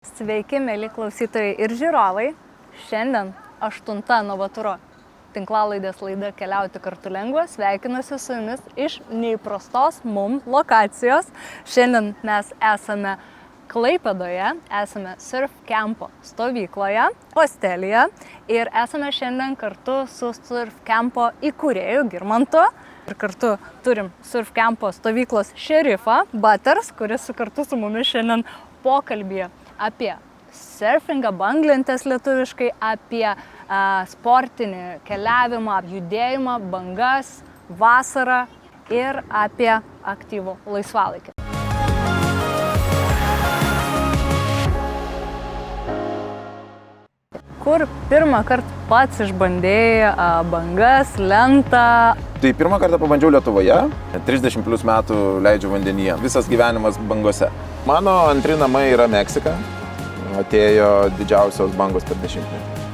Sveiki, mėly klausytojai ir žiūrovai. Šiandien 8 Novaturo tinklalaidės laida Keliauti kartu lengva. Sveikinuosi su jumis iš neįprastos mums lokacijos. Šiandien mes esame Klaipėdoje, esame Surf Campo stovykloje, hostelyje ir esame šiandien kartu su Surf Campo įkūrėju Girmantu. Ir kartu turim Surf Campo stovyklos šerifą Butters, kuris kartu su mumis šiandien pokalbėje apie surfingą, banglentes lietuviškai, apie sportinį keliavimą, judėjimą, bangas, vasarą ir apie aktyvų laisvalaikį. Kur pirmą kartą pats išbandėjai bangas, lentą? Tai pirmą kartą pabandžiau Lietuvoje, 30 plus metų leidžiu vandenyje, visas gyvenimas bangose. Mano antri namai yra Meksika, atėjo didžiausios bangos per 10-metį.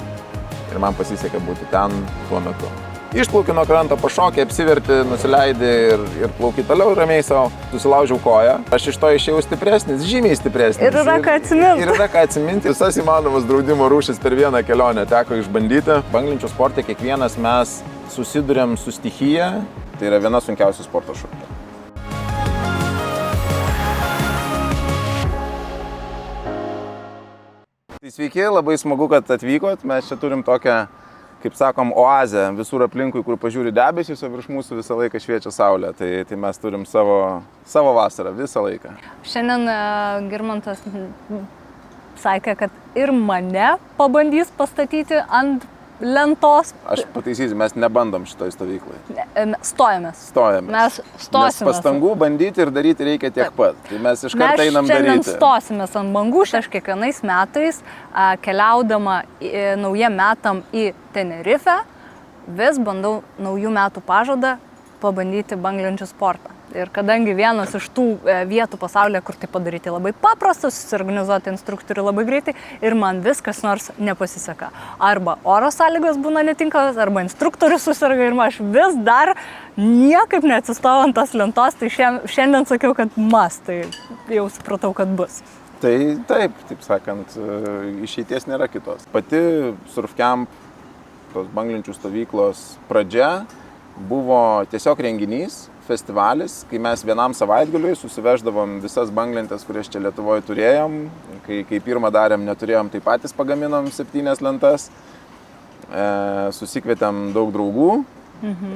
Ir man pasisekė būti ten tuo metu. Išplauki nuo kranto, pašokė, apsiverti, nusileidai ir plauki toliau ramiai savo. Susilaužiau koją. Aš iš to išėjau stipresnis, žymiai stipresnis. Ir yra ką atsiminti. Ir yra ką atsiminti. Visas įmanomas draudimo rūšis per vieną kelionę teko išbandyti. Banglenčių sporte kiekvienas mes susiduriam su stichija. Tai yra viena sunkiausių sporto šakų. Tai sveiki, labai smagu, kad atvykot. Mes čia turim tokią, kaip sakom, oazę visur aplinkui, kur pažiūri debesys, o virš mūsų visą laiką šviečia saulė. Tai mes turim savo vasarą visą laiką. Šiandien Girmantas sakė, kad ir mane pabandys pastatyti ant lentos. Aš pataisysiu, mes nebandom šitoj stovyklai. Stojamės. Mes stosimės. Nes pastangų bandyti ir daryti reikia tiek pat. Tai mes iš karto einam daryti. Mes šiandien stosimės ant bangų. Aš kiekvienais metais keliaudama naujiem metam į Tenerifę vis bandau naujų metų pažadą pabandyti banglenčių sportą. Ir kadangi vienas iš tų vietų pasaulyje, kur tai padaryti labai paprasta, susiorganizuoti instruktorių labai greitai ir man viskas nors nepasiseka. Arba oro sąlygos būna netinkamas, arba instruktorius susirga ir aš vis dar niekaip neatsistojau ant tos lentos, tai šiandien sakiau, kad tai jau supratau, kad bus. Tai taip sakant, išeities nėra kitos. Pati Surf Camp, tos banglenčių stovyklos pradžia buvo tiesiog renginys, festivalis, kai mes vienam savaitgaliui susiveždavom visas banglentes, kurias čia Lietuvoje turėjom. Kai pirmą darėm, neturėjom, tai patys pagaminom 7 lentas. Susikvietėm daug draugų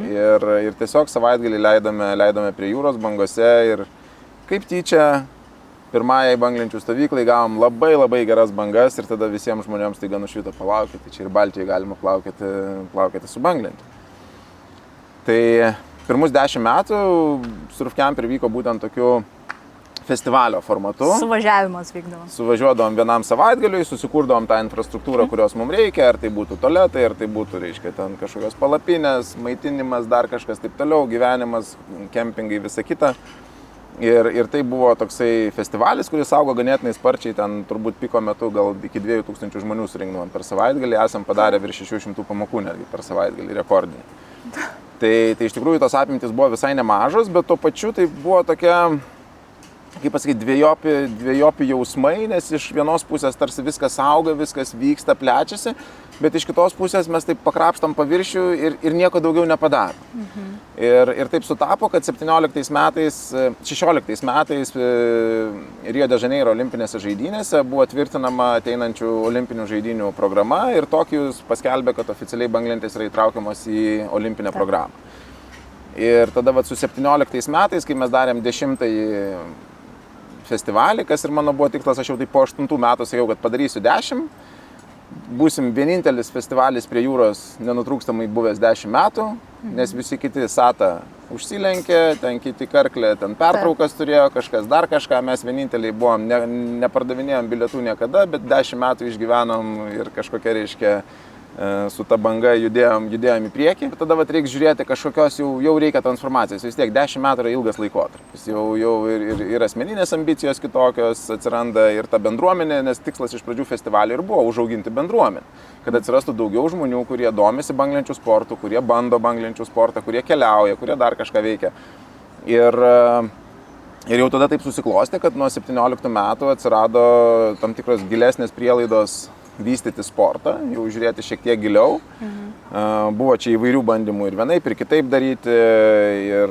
ir tiesiog savaitgalį leidome prie jūros bangose ir kaip tyčia pirmajai banglenčių stovyklai gavom labai geras bangas ir tada visiems žmonėms taiga nušvito palaukyti. Čia ir Baltijoje galima plaukėti su banglente. Tai pirmus 10 metų Surf Camp vyko būtent tokiu festivalio formatu. Suvažiavimas vykdavo. Suvažiuodavom vienam savaitgaliui, susikurdavom tą infrastruktūrą, kurios mums reikia, ar tai būtų tualetai, ar tai būtų, ten kažkokios palapinės, maitinimas, dar kažkas taip toliau, gyvenimas, kempingai, visa kita. Ir tai buvo toksai festivalis, kuris augo ganėtinai sparčiai, ten turbūt piko metu gal iki 2000 žmonių surinkdavom per savaitgalį, esam padarę virš 600 pamokų netgi per savaitgalį, rekordinį. Tai iš tikrųjų tos apimtys buvo visai nemažos, bet tuo pačiu tai buvo tokia, kaip pasakyti, dvejopi jausmai, nes iš vienos pusės tarsi viskas auga, viskas vyksta, plečiasi, bet iš kitos pusės mes taip pakrapštam paviršių ir nieko daugiau nepadarom. Ir taip sutapo, kad 16 metais Rio de Janeiro olimpinėse žaidynėse buvo tvirtinama ateinančių olimpinių žaidynių programa ir Tokijus paskelbė, kad oficialiai banglentės yra įtraukiamos į olimpinę programą. Ir tada su 17 metais, kai mes darėm 10-ąjį festivalį, kas ir mano buvo tikslas, aš jau taip po 8 metų sakiau, kad padarysiu 10. Būsim vienintelis festivalis prie jūros nenutrūkstamai buvęs 10 metų, nes visi kiti SATA užsilenkė, ten kiti karklė, ten pertraukas turėjo, kažkas dar kažką, mes vieninteliai buvom, nepardavinėjom bilietų niekada, bet 10 metų išgyvenom ir kažkokia reiškia su ta banga judėjom į priekį. Tada reikia žiūrėti kažkokios jau reikia transformacijos. Vis tiek 10 metų yra ilgas laikotarpis. Jau ir asmeninės ambicijos kitokios atsiranda ir ta bendruomenė, nes tikslas iš pradžių festivalio ir buvo užauginti bendruomenę. Kad atsirastų daugiau žmonių, kurie domisi banglenčių sportu, kurie bando banglenčių sportą, kurie keliauja, kurie dar kažką veikia. Ir Ir jau tada taip susiklostė, kad nuo 17 metų atsirado tam tikros gilesnės prielaidos vystyti sportą, jau žiūrėti šiek tiek giliau. Buvo čia įvairių bandymų ir vienaip, ir kitaip daryti, ir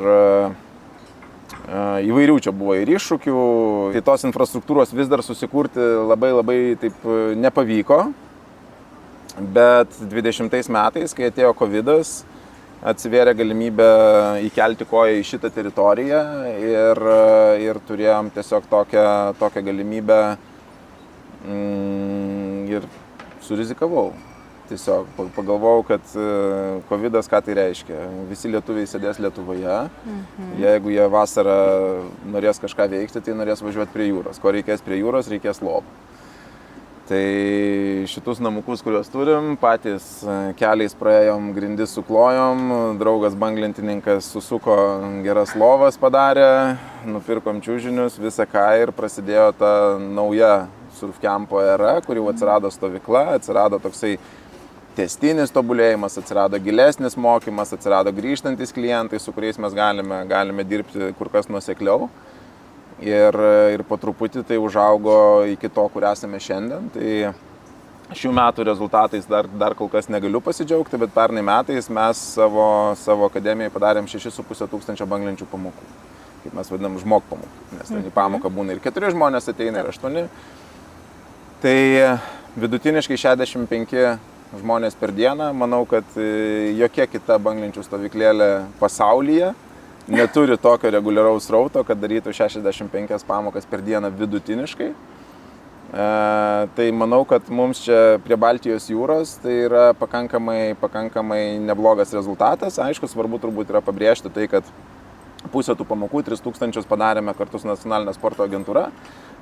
įvairių čia buvo ir iššūkių. Tai tos infrastruktūros vis dar susikurti labai taip nepavyko. Bet 20 metais, kai atėjo Covidas, atsivėrė galimybė įkelti koją į šitą teritoriją ir turėjom tiesiog tokią galimybę ir surizikavau. Tiesiog pagalvojau, kad Covidas ką tai reiškia. Visi lietuviai sėdės Lietuvoje. Jeigu jie vasarą norės kažką veikti, tai norės važiuoti prie jūros. Ko reikės prie jūros, reikės lovų. Tai šitus namukus, kuriuos turim, patys keliais praėjom, grindis suklojom, draugas banglentininkas susuko geras lovas padarė, nupirkom čiužinius, visą ką ir prasidėjo ta nauja surfkempo era, kur jau atsirado stovykla, atsirado toksai tęstinis tobulėjimas, atsirado gilesnis mokymas, atsirado grįžtantis klientai, su kuriais mes galime dirbti kur kas nuosekliau. Ir po truputį tai užaugo iki to, kur esame šiandien. Tai šių metų rezultatais dar kol kas negaliu pasidžiaugti, bet pernai metais mes savo akademijoje padarėm 6,5 tūkstančio banglenčių pamokų. Kaip mes vadinam, žmog pamokų. Nes ten į pamoką būna ir 4 žmonės ateina, ir 8. Tai vidutiniškai 65 žmonės per dieną. Manau, kad jokia kita banglenčių stovyklėlė pasaulyje neturi tokio reguliaraus srauto, kad darytų 65 pamokas per dieną vidutiniškai. Tai manau, kad mums čia prie Baltijos jūros tai yra pakankamai neblogas rezultatas. Aišku, svarbu turbūt yra pabrėžti tai, kad pusę tų pamokų, 3000 padarėme kartu su Nacionalinė sporto agentūra.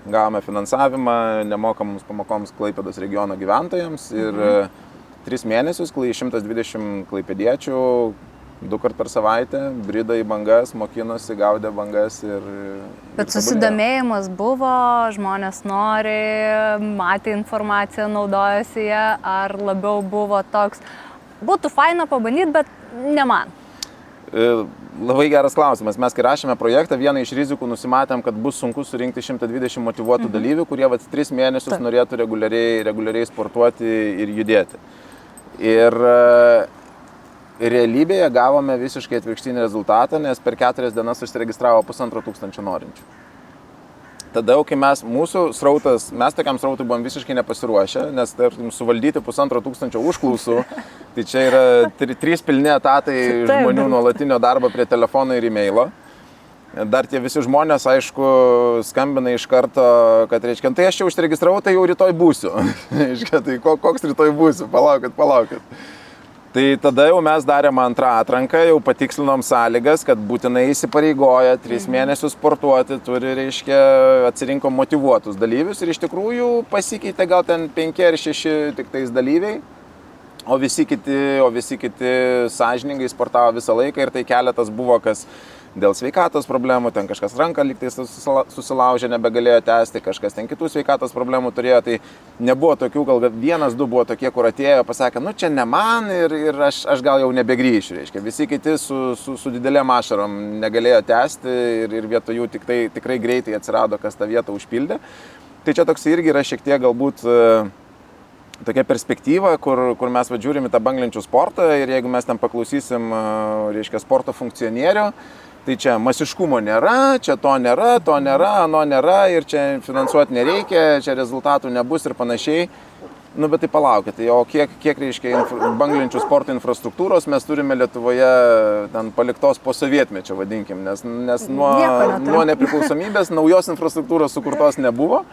Gavome finansavimą nemokamoms pamokoms Klaipėdos regiono gyventojams ir 3 mėnesius 120 klaipėdiečių 2 kart per savaitę brido į bangas, mokinosi, gaudė bangas ir... Bet susidomėjimas buvo, žmonės nori, matė informaciją, naudojasi ją, ar labiau buvo toks, būtų faina pabandyti, bet ne man? Labai geras klausimas. Mes, kai rašėme projektą, vieną iš rizikų nusimatėm, kad bus sunku surinkti 120 motyvuotų dalyvių, kurie 3 mėnesius norėtų reguliariai sportuoti ir judėti. Ir realybėje gavome visiškai atvirkštinį rezultatą, nes per 4 dienas užsiregistravo 1500 norinčių. Tada, kai mūsų srautas, mes tokiam srautui buvom visiškai nepasiruošę, nes tarkim, suvaldyti 1500 užklausų, tai čia yra 3 pilni etatai žmonių nuolatinio darbo prie telefono ir e-mailo. Dar tie visi žmonės, aišku, skambina iš karto, kad reiškia, tai aš čia užsiregistravau, tai jau rytoj būsiu. Tai koks rytoj būsiu, palaukit. Tai tada jau mes darėm antrą atranką, jau patikslinom sąlygas, kad būtinai įsipareigoja 3 mėnesius sportuoti, turi, reiškia, atsirinkom motyvuotus dalyvius ir iš tikrųjų pasikeitė gal ten 5 ar 6 tik tais dalyviai, o visi kiti sąžiningai sportavo visą laiką ir tai keletas buvo, kas dėl sveikatos problemų, ten kažkas ranką lygtai susilaužė, nebegalėjo tęsti, kažkas ten kitų sveikatos problemų turėjo, tai nebuvo tokių, gal 1-2 buvo tokie, kur atėjo, pasakė, nu čia ne man ir aš gal jau nebegrįšiu, reiškia. Visi kiti su didelėm ašarom negalėjo tęsti ir vietoj jų tikrai greitai atsirado, kas tą vietą užpildė. Tai čia toks irgi yra šiek tiek galbūt tokia perspektyva, kur mes žiūrim į tą banglenčių sportą ir jeigu mes ten paklausysim, reiškia, sporto funkcionierių, tai čia masiškumo nėra, čia to nėra, ano nėra ir čia finansuoti nereikia, čia rezultatų nebus ir panašiai. Nu, bet tai palaukit, o kiek reiškia banglenčių sporto infrastruktūros mes turime Lietuvoje ten paliktos po sovietmečio, vadinkim, nes nuo nepriklausomybės naujos infrastruktūros sukurtos nebuvo.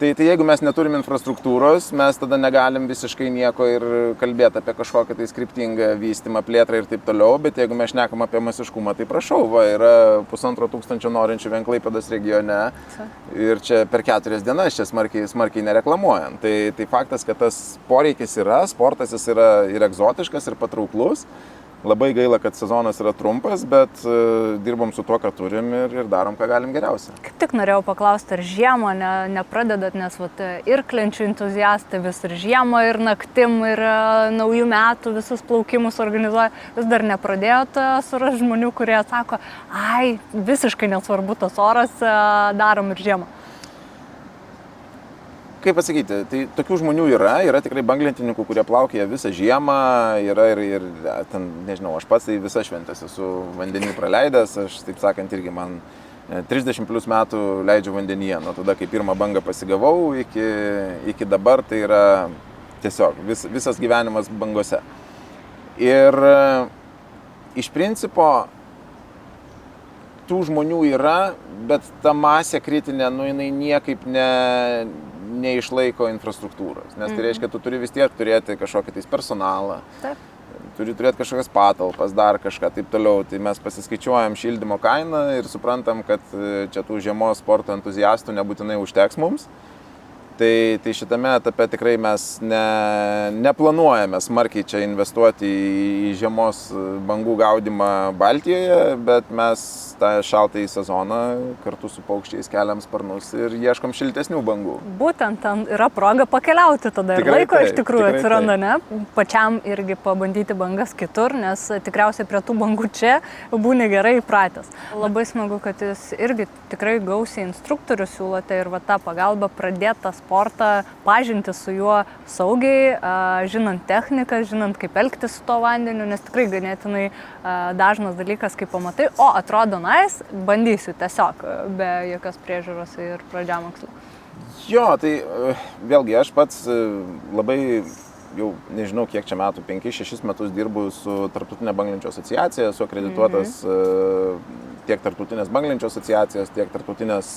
Tai jeigu mes neturim infrastruktūros, mes tada negalim visiškai nieko ir kalbėti apie kažkokią tai skriptingą vystymą, plėtrą ir taip toliau, bet jeigu mes šnekam apie masiškumą, tai prašau, yra 1500 norinčių vien Klaipėdos regione ir čia per 4 dienas čia smarkiai nereklamuojant. Tai faktas, kad tas poreikis yra, sportas jis yra ir egzotiškas, ir patrauklus. Labai gaila, kad sezonas yra trumpas, bet dirbam su tuo, ką turim ir darom, ką galim geriausia. Kaip tik norėjau paklausti, ar žiemą nepradedat, nes ir klenčių entuziastai vis ir žiemą, ir naktim, ir naujų metų visus plaukimus organizuoja. Vis dar nepradėjot surasti žmonių, kurie sako, ai, visiškai nesvarbu tas oras, darom ir žiemą. Kaip pasakyti, tai tokių žmonių yra tikrai banglentininkų, kurie plaukioja visą žiemą, yra ir ten, nežinau, aš pats tai visą šventęs esu vandenį praleidęs, aš taip sakant irgi man 30 plus metų leidžiu vandenyje, nuo tada, kai pirmą bangą pasigavau, iki dabar tai yra tiesiog visas gyvenimas bangose. Ir iš principo tų žmonių yra, bet ta masė kritinė, jinai niekaip neišlaiko infrastruktūros, nes tai reiškia, tu turi vis tiek turėti kažkokį tais personalą, turi turėti kažkokias patalpas, dar kažką taip toliau, tai mes pasiskaičiuojam šildymo kainą ir suprantam, kad čia tų žiemos sporto entuziastų nebūtinai užteks mums. Tai šitame etape tikrai mes neplanuojame smarkiai čia investuoti į žiemos bangų gaudymą Baltijoje, bet mes tą šaltąjį sezoną kartu su paukščiais keliam sparnus ir ieškom šiltesnių bangų. Būtent ten yra proga pakeliauti tada ir laiko iš tikrųjų atsiranda, ne? Pačiam irgi pabandyti bangas kitur, nes tikriausiai prie tų bangų čia būni gerai įpratęs. Labai smagu, kad jūs irgi tikrai gausiai instruktorių siūlote ir tą pagalbą pradėti tą sportą, pažinti su juo saugiai, žinant techniką, žinant kaip elgtis su to vandeniu, nes tikrai ganėtinai dažnas dalykas, kaip pamatai, atrodo bandysiu tiesiog, be jokios priežiūros ir pradžiamokslio. Jo, tai vėlgi aš pats labai, jau nežinau kiek čia metų, 5-6 metus dirbu su Tarptautinė banglenčių asociacija, esu akredituotas tiek Tarptautinės banglenčių asociacijos, tiek Tarptautinės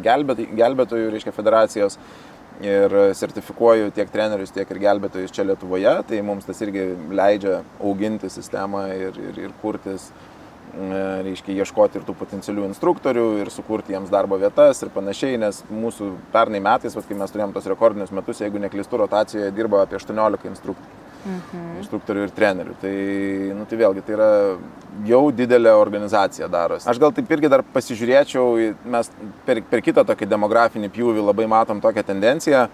gelbėtojų, reiškia, federacijos ir sertifikuoju tiek trenerius, tiek ir gelbėtojus čia Lietuvoje, tai mums tas irgi leidžia auginti sistemą ir kurtis, reiškia, ieškoti ir tų potencialių instruktorių ir sukurti jiems darbo vietas ir panašiai, nes mūsų pernai metais, kai mes turėjom tos rekordinius metus, jeigu neklystu, rotacijoje dirbo apie 18 instruktorių ir trenerių. Tai vėlgi, tai yra jau didelė organizacija darosi. Aš gal taip irgi dar pasižiūrėčiau, mes per kitą tokį demografinį pjūvį labai matom tokią tendenciją,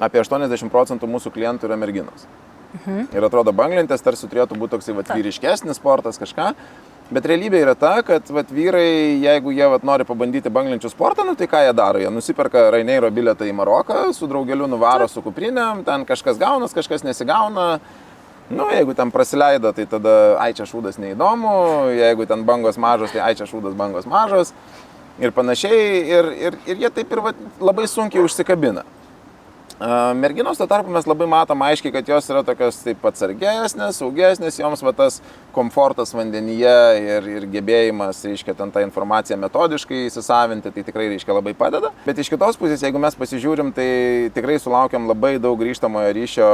apie 80% mūsų klientų yra merginos. Ir atrodo, banglentės tarsi turėtų būti toksai vyriškesnis sportas, kažką. Bet realybė yra ta, kad vyrai, jeigu jie nori pabandyti banglenčių sportą, tai ką jie daro? Jie nusiperka Raineiro bilietą į Maroką, su draugeliu nuvaro su kuprinėm, ten kažkas gaunas, kažkas nesigauna. Jeigu ten prasileido, tai tada ai čia šūdas neįdomu, jeigu ten bangos mažos, tai ai čia šūdas bangos mažos ir panašiai. Ir jie taip ir labai sunkiai užsikabina. Merginos, tuo tarpu mes labai matom aiškiai, kad jos yra tokios taip atsargesnės, saugesnės, joms tas komfortas vandenyje ir gebėjimas, reiškia, ten tą informaciją metodiškai įsisavinti, tai tikrai, reiškia, labai padeda. Bet iš kitos pusės, jeigu mes pasižiūrim, tai tikrai sulaukiam labai daug grįžtamojo ryšio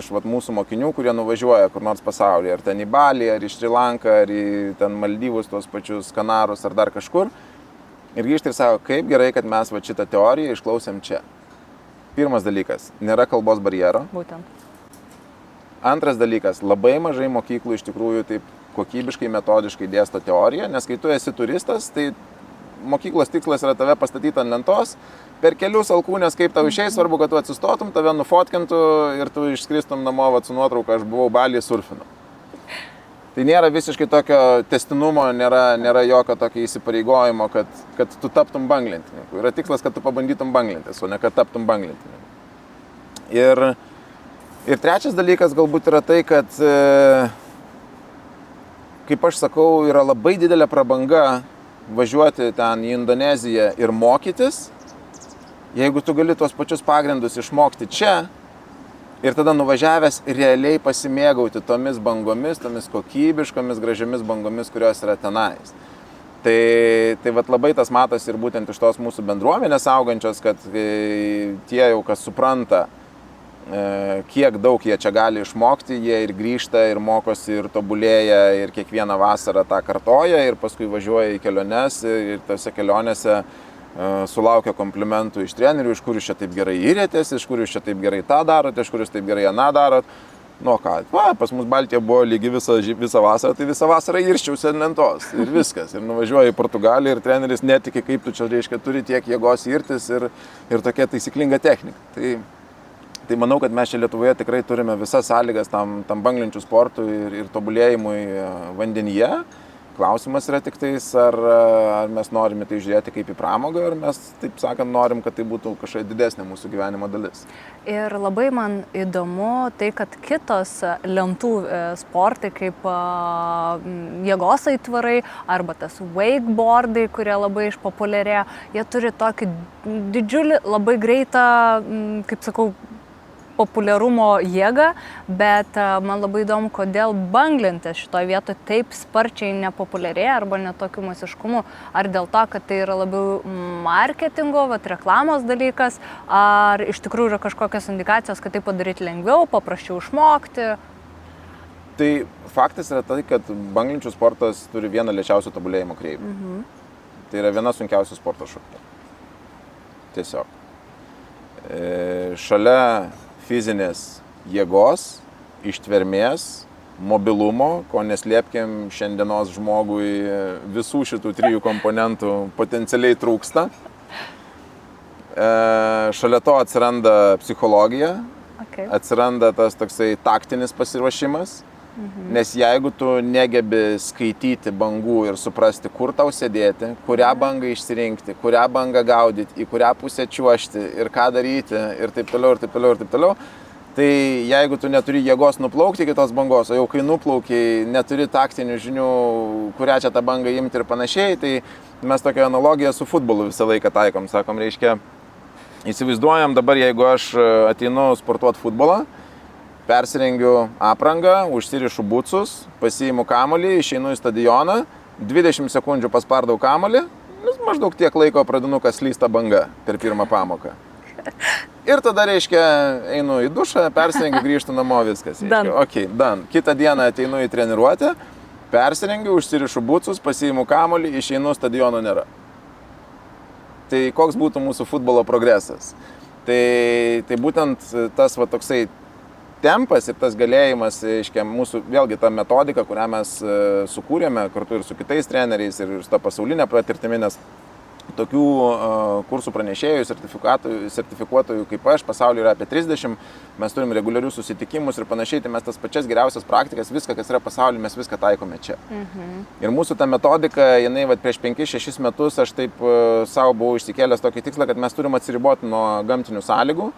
iš mūsų mokinių, kurie nuvažiuoja kur nors pasaulyje, ar ten į Balį, ar į Šri Lanką, ar į ten Maldyvus, tuos pačius Kanarus, ar dar kažkur. Ir grįžta ir sako, kaip gerai, kad mes šitą teoriją išklausėm čia. Pirmas dalykas, nėra kalbos barjero. Būtent. Antras dalykas, labai mažai mokyklų iš tikrųjų taip kokybiškai, metodiškai dėsto teoriją, nes kai tu esi turistas, tai mokyklos tikslas yra tave pastatyti ant lentos, per kelius alkūnės, kaip tau išeis, svarbu, kad tu atsistotum, tave nufotkintų ir tu išskristum namo su nuotrauka, aš buvau Balyje surfinu. Tai nėra visiškai tokio tęstinumo, nėra jokio tokio įsipareigojimo, kad tu taptum banglentininku. Yra tikslas, kad tu pabandytum banglentis, o ne kad taptum banglentininku. Ir trečias dalykas galbūt yra tai, kad, kaip aš sakau, yra labai didelė prabanga važiuoti ten į Indoneziją ir mokytis, jeigu tu gali tuos pačius pagrindus išmokti čia, ir tada nuvažiavęs realiai pasimėgauti tomis bangomis, tomis kokybiškomis, gražiomis bangomis, kurios yra tenais. Tai labai tas matosi ir būtent iš tos mūsų bendruomenės augančios, kad tie jau, kas supranta, kiek daug jie čia gali išmokti, jie ir grįžta, ir mokosi, ir tobulėja, ir kiekvieną vasarą tą kartoja, ir paskui važiuoja į keliones, ir tose kelionėse sulaukia komplimentų iš trenerių, iš kur jūs čia taip gerai įrėtės, iš kur jūs čia taip gerai tą darot, iš kur jūs taip gerai aną darot. Nu ką, pas mus Baltija buvo lygi visą vasarą, tai visą vasarą irščiausi ant lentos ir viskas. Ir nuvažiuoji į Portugaliją ir treneris netiki, kaip tu čia, reiškia, turi tiek jėgos irtis ir tokia taisyklinga technika. Tai manau, kad mes čia Lietuvoje tikrai turime visas sąlygas tam banglenčių sportui ir tobulėjimui vandenyje. Klausimas yra tik tais, ar mes norime tai žiūrėti kaip į pramogą, ar mes, taip sakant, norim, kad tai būtų kažkokia didesnė mūsų gyvenimo dalis. Ir labai man įdomu tai, kad kitos lentų sportai, kaip jėgos aitvarai arba tas wakeboardai, kurie labai išpopuliarėjo, jie turi tokį didžiulį, labai greitą, kaip sakau, populiarumo jėgą, bet man labai įdomu, kodėl banglentės šitoje vietoje taip sparčiai nepopuliarėja arba netokiu masiškumu. Ar dėl to, kad tai yra labiau marketingo, reklamos dalykas, ar iš tikrųjų yra kažkokios indikacijos, kad tai padaryti lengviau, paprasčiau išmokti? Tai faktas yra tai, kad banglenčių sportas turi vieną lėčiausių tobulėjimo kreivį. Tai yra viena sunkiausių sporto šakų. Tiesiog. Šalia fizinės jėgos, ištvermės, mobilumo, ko neslėpkim, šiandienos žmogui visų šitų 3 komponentų potencialiai trūksta. Šalia to atsiranda psichologija, atsiranda tas toksai taktinis pasiruošimas, nes jeigu tu negebi skaityti bangų ir suprasti, kur tau sėdėti, kurią bangą išsirinkti, kurią bangą gaudyti, į kurią pusę čiuožti ir ką daryti ir taip toliau, ir taip toliau, ir taip toliau, tai jeigu tu neturi jėgos nuplaukti iki tos bangos, o jau kai nuplaukiai, neturi taktinių žinių, kurią čia tą bangą imti ir panašiai, tai mes tokią analogiją su futbolu visą laiką taikom. Sakom, reiškia, įsivaizduojam dabar, jeigu aš ateinu sportuoti futbolą, persirengiu aprangą, užsirišu bucus, pasiimu kamuolį, išeinu į stadioną, 20 sekundžių paspardau kamuolį, maždaug tiek laiko pradinukas slysta banga per pirmą pamoką. Ir tada, reiškia, einu į dušą, persirengiu, grįžtu namo, viskas. Okay, done. Kitą dieną ateinu į treniruotę, persirengiu, užsirišu bucus, pasiimu kamuolį, išeinu, stadiono nėra. Tai koks būtų mūsų futbolo progresas? Tai būtent tas toksai tempas ir tas galėjimas, aiškia, mūsų vėlgi ta metodika, kurią mes sukūrėme kartu ir su kitais treneriais ir su ta pasaulinė patirtimi, nes tokių kursų pranešėjų, sertifikuotojų kaip aš, pasaulyje yra apie 30, mes turim reguliarius susitikimus ir panašiai, tai mes tas pačias geriausias praktikas, viską, kas yra pasaulyje, mes viską taikome čia. Ir mūsų ta metodika, jinai prieš 5-6 metus aš taip savo buvau išsikėlęs tokį tikslą, kad mes turim atsiriboti nuo gamtinių sąlygų,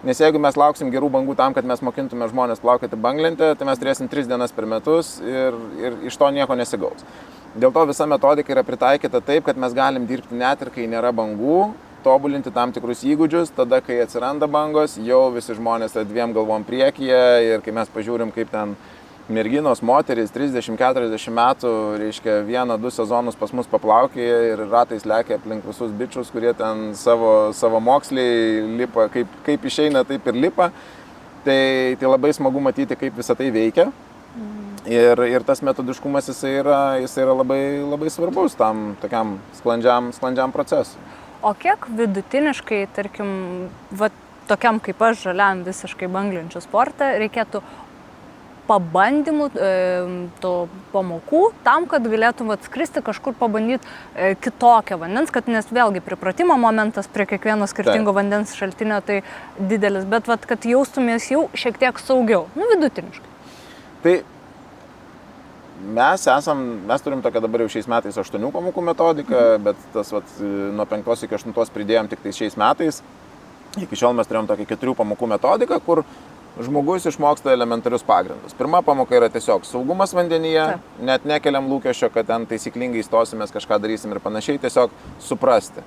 nes jeigu mes lauksim gerų bangų tam, kad mes mokintume žmonės plaukioti banglentę, tai mes turėsim 3 dienas per metus ir iš to nieko nesigaus. Dėl to visa metodika yra pritaikyta taip, kad mes galim dirbti net ir kai nėra bangų, tobulinti tam tikrus įgūdžius, tada kai atsiranda bangos, jau visi žmonės 2 galvom priekyje ir kai mes pažiūrim, kaip ten merginos, moterys 30-40 metų, reiškia 1-2 sezonus pas mus paplaukė ir ratais lekia aplink visus bičius, kurie ten savo moksliai lipa, kaip išeina, taip ir lipa. Tai labai smagu matyti, kaip visa tai veikia. Ir tas metodiškumas jisai yra labai, labai svarbus tam tokiam sklandžiam procesui. O kiek vidutiniškai, tarkim, tokiam kaip aš, žaliam visiškai banglenčių sportą, reikėtų pabandymų, pamokų tam, kad galėtum atskristi kažkur pabandyti kitokią vandens, nes vėlgi pripratimo momentas prie kiekvieno skirtingo vandens šaltinio tai didelis, bet kad jaustumės jau šiek tiek saugiau, vidutiniškai. Tai mes turim tokią dabar jau šiais metais 8 pamokų metodiką, bet tas nuo 5 iki 8 pridėjom tik tai šiais metais. Iki šiol mes turėjom tokią 4 pamokų metodiką, kur žmogus išmoksta elementarius pagrindus. Pirma pamoka yra tiesiog saugumas vandenyje, net nekeliam lūkesčio, kad ten taisyklingai įstosimės, kažką darysim ir panašiai, tiesiog suprasti,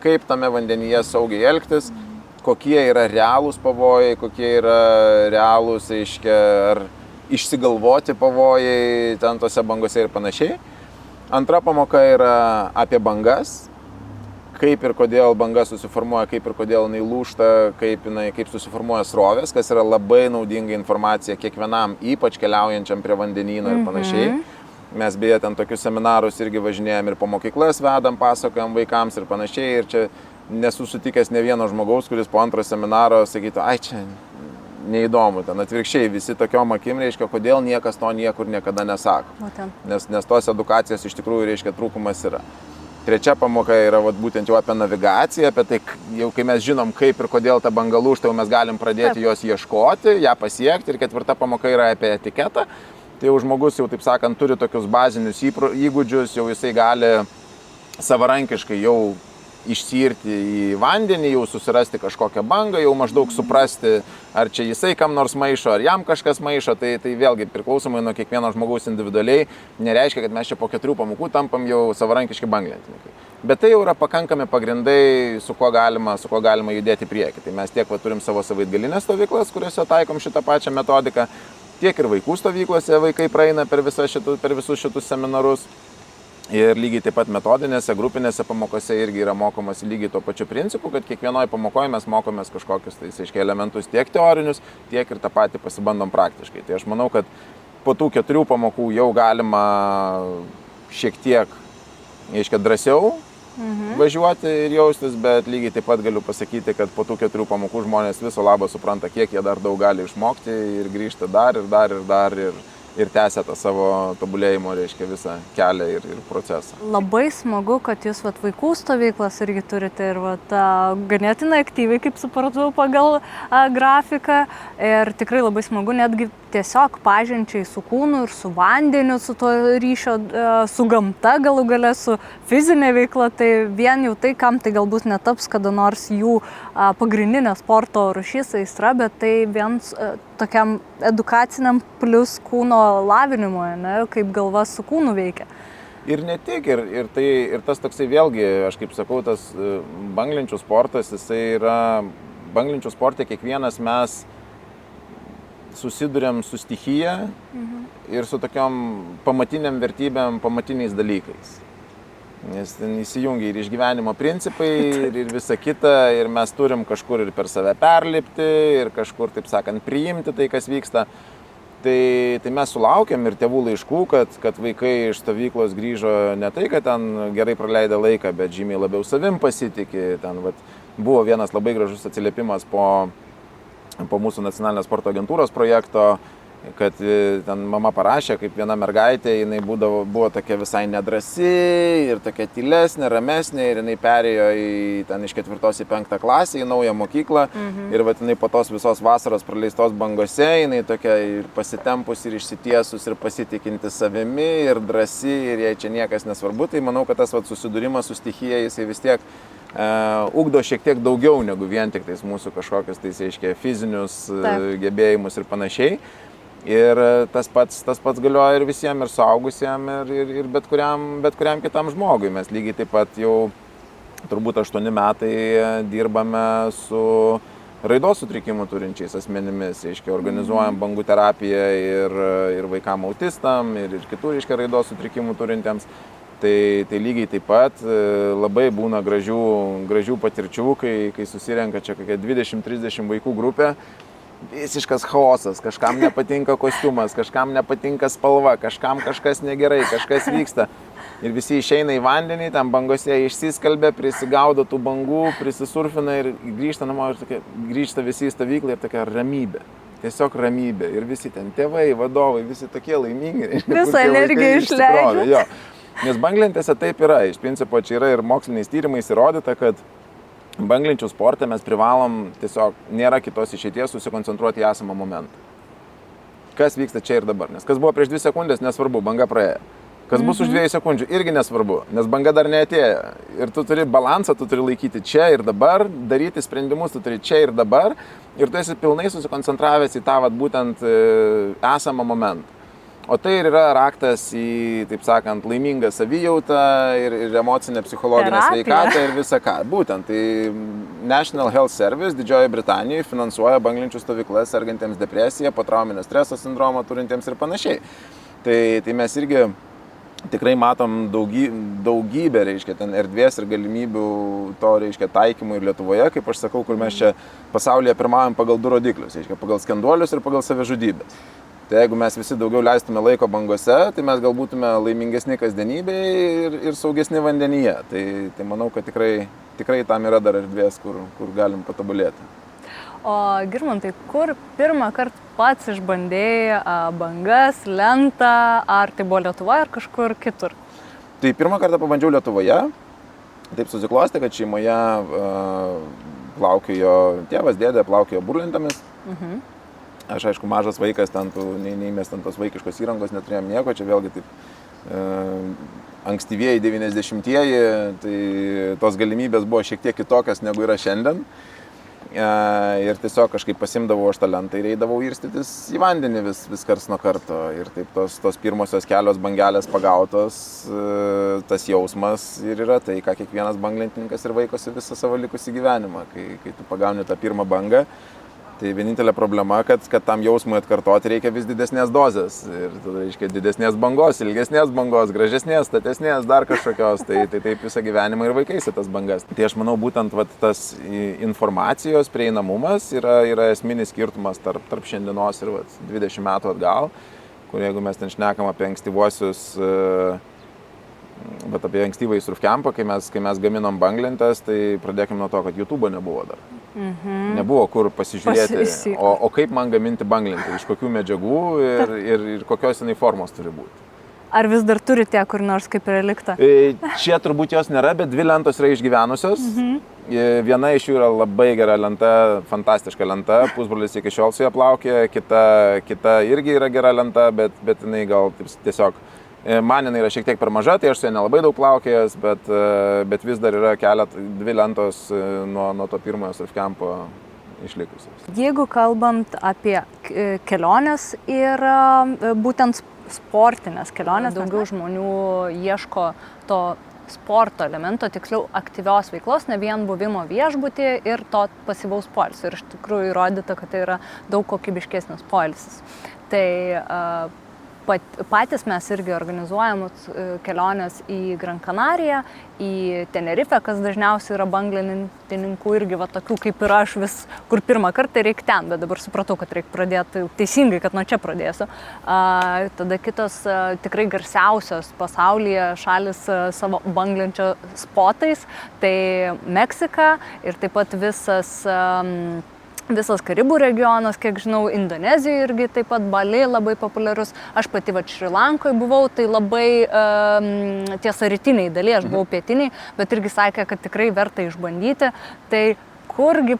kaip tame vandenyje saugiai elgtis, kokie yra realūs pavojai, kokie yra realūs, reiškia, ar išsigalvoti pavojai ten tose bangose ir panašiai. Antra pamoka yra apie bangas, kaip ir kodėl banga susiformuoja, kaip ir kodėl jinai lūžta, kaip susiformuoja srovės, kas yra labai naudinga informacija kiekvienam, ypač keliaujančiam prie vandenyno ir panašiai. Mes beje ten tokius seminarus irgi važinėjom ir po mokyklas vedam, pasakojam vaikams ir panašiai. Ir čia nesu sutikęs ne vieno žmogaus, kuris po antro seminaro sakytų, ai čia neįdomu. Ten atvirkščiai visi tokiom akim reiškia, kodėl niekas to niekur niekada nesako. Nes tos edukacijos iš tikrųjų reiškia trūkumas yra. Trečia pamoka yra būtent jau apie navigaciją, apie tai, jau kai mes žinom, kaip ir kodėl ta banga lūžta, jau mes galim pradėti jos ieškoti, ją pasiekti. Ir ketvirta pamoka yra apie etiketą. Tai jau žmogus jau, taip sakant, turi tokius bazinius įgūdžius, jau jisai gali savarankiškai jau išsirti į vandenį, jau susirasti kažkokią bangą, jau maždaug suprasti, ar čia jisai kam nors maišo, ar jam kažkas maišo. Tai vėlgi priklausomai nuo kiekvieno žmogaus individualiai, nereiškia, kad mes čia po 4 pamokų tampam jau savarankiški banglentininkai. Bet tai jau yra pakankami pagrindai, su kuo galima judėti į priekį. Tai mes tiek turim savo savaitgalinės stovyklas, kuriuose taikom šitą pačią metodiką, tiek ir vaikų stovyklose vaikai praeina per visus šitus seminarus. Ir lygiai taip pat metodinėse, grupinėse pamokose irgi yra mokomas lygiai tuo pačiu principu, kad kiekvienoje pamokoje mes mokomės kažkokius elementus tiek teorinius, tiek ir tą patį pasibandom praktiškai. Tai aš manau, kad po tų 4 pamokų jau galima šiek tiek, drąsiau važiuoti ir jaustis, bet lygiai taip pat galiu pasakyti, kad po tų 4 pamokų žmonės viso labo supranta, kiek jie dar daug gali išmokti ir grįžta dar ir tęsia tą savo tobulėjimo, visą kelią ir procesą. Labai smagu, kad jūs vaikų stovyklas irgi turite ir ganėtinai aktyviai, kaip supratau, pagal grafiką. Ir tikrai labai smagu netgi tiesiog pažinčiai su kūnu ir su vandeniu, su to ryšio, su gamta galų gale, su fizinė veikla. Tai vien jau tai, kam tai galbūt netaps kada nors jų pagrindinė sporto rūšis aistra, bet tai vien tokiam edukaciniam plus kūno lavinimui, kaip galva su kūnu veikia. Ir ne tik, ir tas toksai vėlgi, aš kaip sakau, tas banglenčių sportas, jisai yra, banglenčių sporte kiekvienas mes susiduriam su stichija ir su tokiom pamatiniam vertybėm, pamatiniais dalykais. Nes ten įsijungia ir išgyvenimo principai ir visa kita, ir mes turim kažkur ir per save perlipti, ir kažkur, taip sakant, priimti tai, kas vyksta. Tai mes sulaukėm ir tėvų laiškų, kad vaikai iš stovyklos grįžo ne tai, kad ten gerai praleidę laiką, bet žymiai labiau savim pasitikė. Ten buvo vienas labai gražus atsiliepimas po mūsų nacionalinės sporto agentūros projekto, kad ten mama parašė, kaip viena mergaitė, jinai buvo tokia visai nedrasi ir tokia tylesnė, ramesnė, ir jinai perėjo iš 4 į 5 klasę į naują mokyklą. Ir jinai po tos visos vasaros praleistos bangose, jinai tokia ir pasitempus, ir išsitiesus, ir pasitikinti savimi, ir drąsi, ir jai čia niekas nesvarbu. Tai manau, kad tas susidūrimas su stichija, jisai vis tiek ugdo šiek tiek daugiau negu vien tik tais mūsų kažkokius fizinius gebėjimus ir panašiai. Ir tas pats galioja ir visiems, ir suaugusiems, ir bet kuriam kitam žmogui. Mes lygiai taip pat jau turbūt 8 metai dirbame su raidos sutrikimų turinčiais asmenimis. Organizuojam bangų terapiją ir vaikam autistam, ir kitų raidos sutrikimų turintiems. Tai lygiai taip pat labai būna gražių patirčių, kai susirenka čia kokia 20-30 vaikų grupė. Visiškas chaosas, kažkam nepatinka kostiumas, kažkam nepatinka spalva, kažkam kažkas negerai, kažkas vyksta. Ir visi išeina į vandenį, ten bangose išsiskalbia, prisigaudo tų bangų, prisisurfina ir grįžta namo, ir grįžta visi į stovyklą ir tokia ramybė. Tiesiog ramybė. Ir visi ten tėvai, vadovai, visi tokie laimingi. Visą energiją išleidžia. Nes banglentėse taip yra. Iš principo čia yra ir moksliniais tyrimais įrodyta, kad banglenčių sporte mes privalom, tiesiog nėra kitos išeities, susikoncentruoti į esamą momentą. Kas vyksta čia ir dabar. Nes kas buvo prieš 2 sekundės, nesvarbu, banga praėjo. Kas bus už 2 sekundžių, irgi nesvarbu, nes banga dar neatėjo. Ir tu turi balansą, tu turi laikyti čia ir dabar, daryti sprendimus tu turi čia ir dabar. Ir tu esi pilnai susikoncentravęs į tą būtent esamą momentą. O tai ir yra raktas į, taip sakant, laimingą savijautą ir emocinę psichologinę sveikatą ir visą ką. Būtent, tai National Health Service Didžiojoje Britanijoje finansuoja banglenčių stovyklas sergantiems depresiją, potrauminio streso sindromą turintiems ir panašiai. Tai mes irgi tikrai matom daugybę, ten erdvės ir galimybių to, taikymų ir Lietuvoje, kaip aš sakau, kur mes čia pasaulyje pirmaujam pagal 2 rodiklius, pagal skenduolius ir pagal savižudybės. Tai jeigu mes visi daugiau leistume laiko bangose, tai mes gal būtume laimingesni kasdienybėje ir saugesni vandenyje. Tai manau, kad tikrai tam yra dar erdvės, kur galim patobulėti. O Girmantai, kur pirmą kartą pats išbandėjai bangas, lentą, ar tai buvo Lietuvoje ar kažkur kitur? Tai pirmą kartą pabandžiau Lietuvoje. Taip susiklosti, kad šeimoje plaukiojo tėvas, dėdė plaukiojo burlentėmis. Aš, aišku, mažas vaikas, nei mes ten tos vaikiškos įrangos neturėjom nieko, čia vėlgi taip ankstyvieji 90-ieji, tai tos galimybės buvo šiek tiek kitokios negu yra šiandien. Ir tiesiog kažkaip pasimdavau aš tą lentą ir eidavau irstytis į vandenį vis karts nuo karto. Ir taip tos pirmosios kelios bangelės pagautos, tas jausmas ir yra tai, ką kiekvienas banglentininkas ir vaikosi visą savo likusį gyvenimą. Kai tu pagauni tą pirmą bangą, tai vienintelė problema, kad tam jausmui atkartoti reikia vis didesnės dozės. Ir tada reiškia didesnės bangos, ilgesnės bangos, gražesnės, statesnės, dar kažkokios. Tai taip visą gyvenimą ir vaikaisi tas bangas. Tai aš manau, būtent tas informacijos prieinamumas yra esminis skirtumas tarp šiandienos ir 20 metų atgal, kur jeigu mes ten šnekam apie ankstyvuosius, bet apie ankstyvąjį surfkampą, kai mes gaminom banglentes, tai pradėkim nuo to, kad YouTube'o nebuvo dar. Nebuvo kur pasižiūrėti, o kaip man gaminti banglentę, iš kokių medžiagų ir kokios jinai formos turi būti. Ar vis dar turite kur nors kaip relikta? Čia turbūt jos nėra, bet 2 lentos yra išgyvenusios. Viena iš jų yra labai gera lenta, fantastiška lenta, pusbrolis iki šiol su ją plaukė, kita irgi yra gera lenta, bet jinai gal tiesiog, man jinai yra šiek tiek per maža, tai aš su ją nelabai daug plaukėjęs, bet vis dar yra 2 lentos nuo to pirmojo surfkampo išlikusios. Jeigu kalbant apie keliones ir būtent sportinės kelionės, daugiau žmonių ieško to sporto elemento, tiksliau aktyvios veiklos, ne vien buvimo viešbutyje ir to pasyvaus poilsio. Ir iš tikrųjų įrodyta, kad tai yra daug kokybiškesnis poilsis. Tai patys mes irgi organizuojam keliones į Gran Canariją, į Tenerife, kas dažniausiai yra banglentininkų irgi va tokių kaip ir aš vis, kur pirmą kartą reikia ten, bet dabar supratau, kad reikia pradėti teisingai, kad nuo čia pradėsiu. Tada kitos tikrai garsiausios pasaulyje šalis savo banglenčio spotais, tai Meksika ir taip pat visas Karibų regionas, kiek žinau, Indonezijoje irgi taip pat Bali labai populiarus. Aš pati Šri Lankoje buvau, tai labai tiesa rytiniai dalyje, aš buvau pietiniai, bet irgi sakė, kad tikrai verta išbandyti. Tai kurgi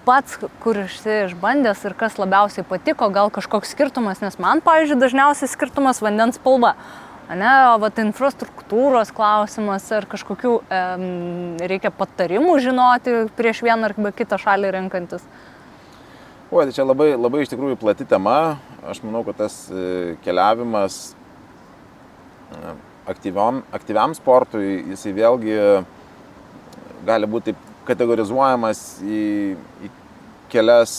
pats, kur esi išbandęs ir kas labiausiai patiko, gal kažkoks skirtumas, nes man, pavyzdžiui, dažniausiai skirtumas vandens spalva. Infrastruktūros klausimas ar kažkokių reikia patarimų žinoti prieš vieną ar kitą šalį renkantis. O, tai čia labai iš tikrųjų plati tema. Aš manau, kad tas keliavimas aktyviam sportui, jisai vėlgi gali būti kategorizuojamas į kelias,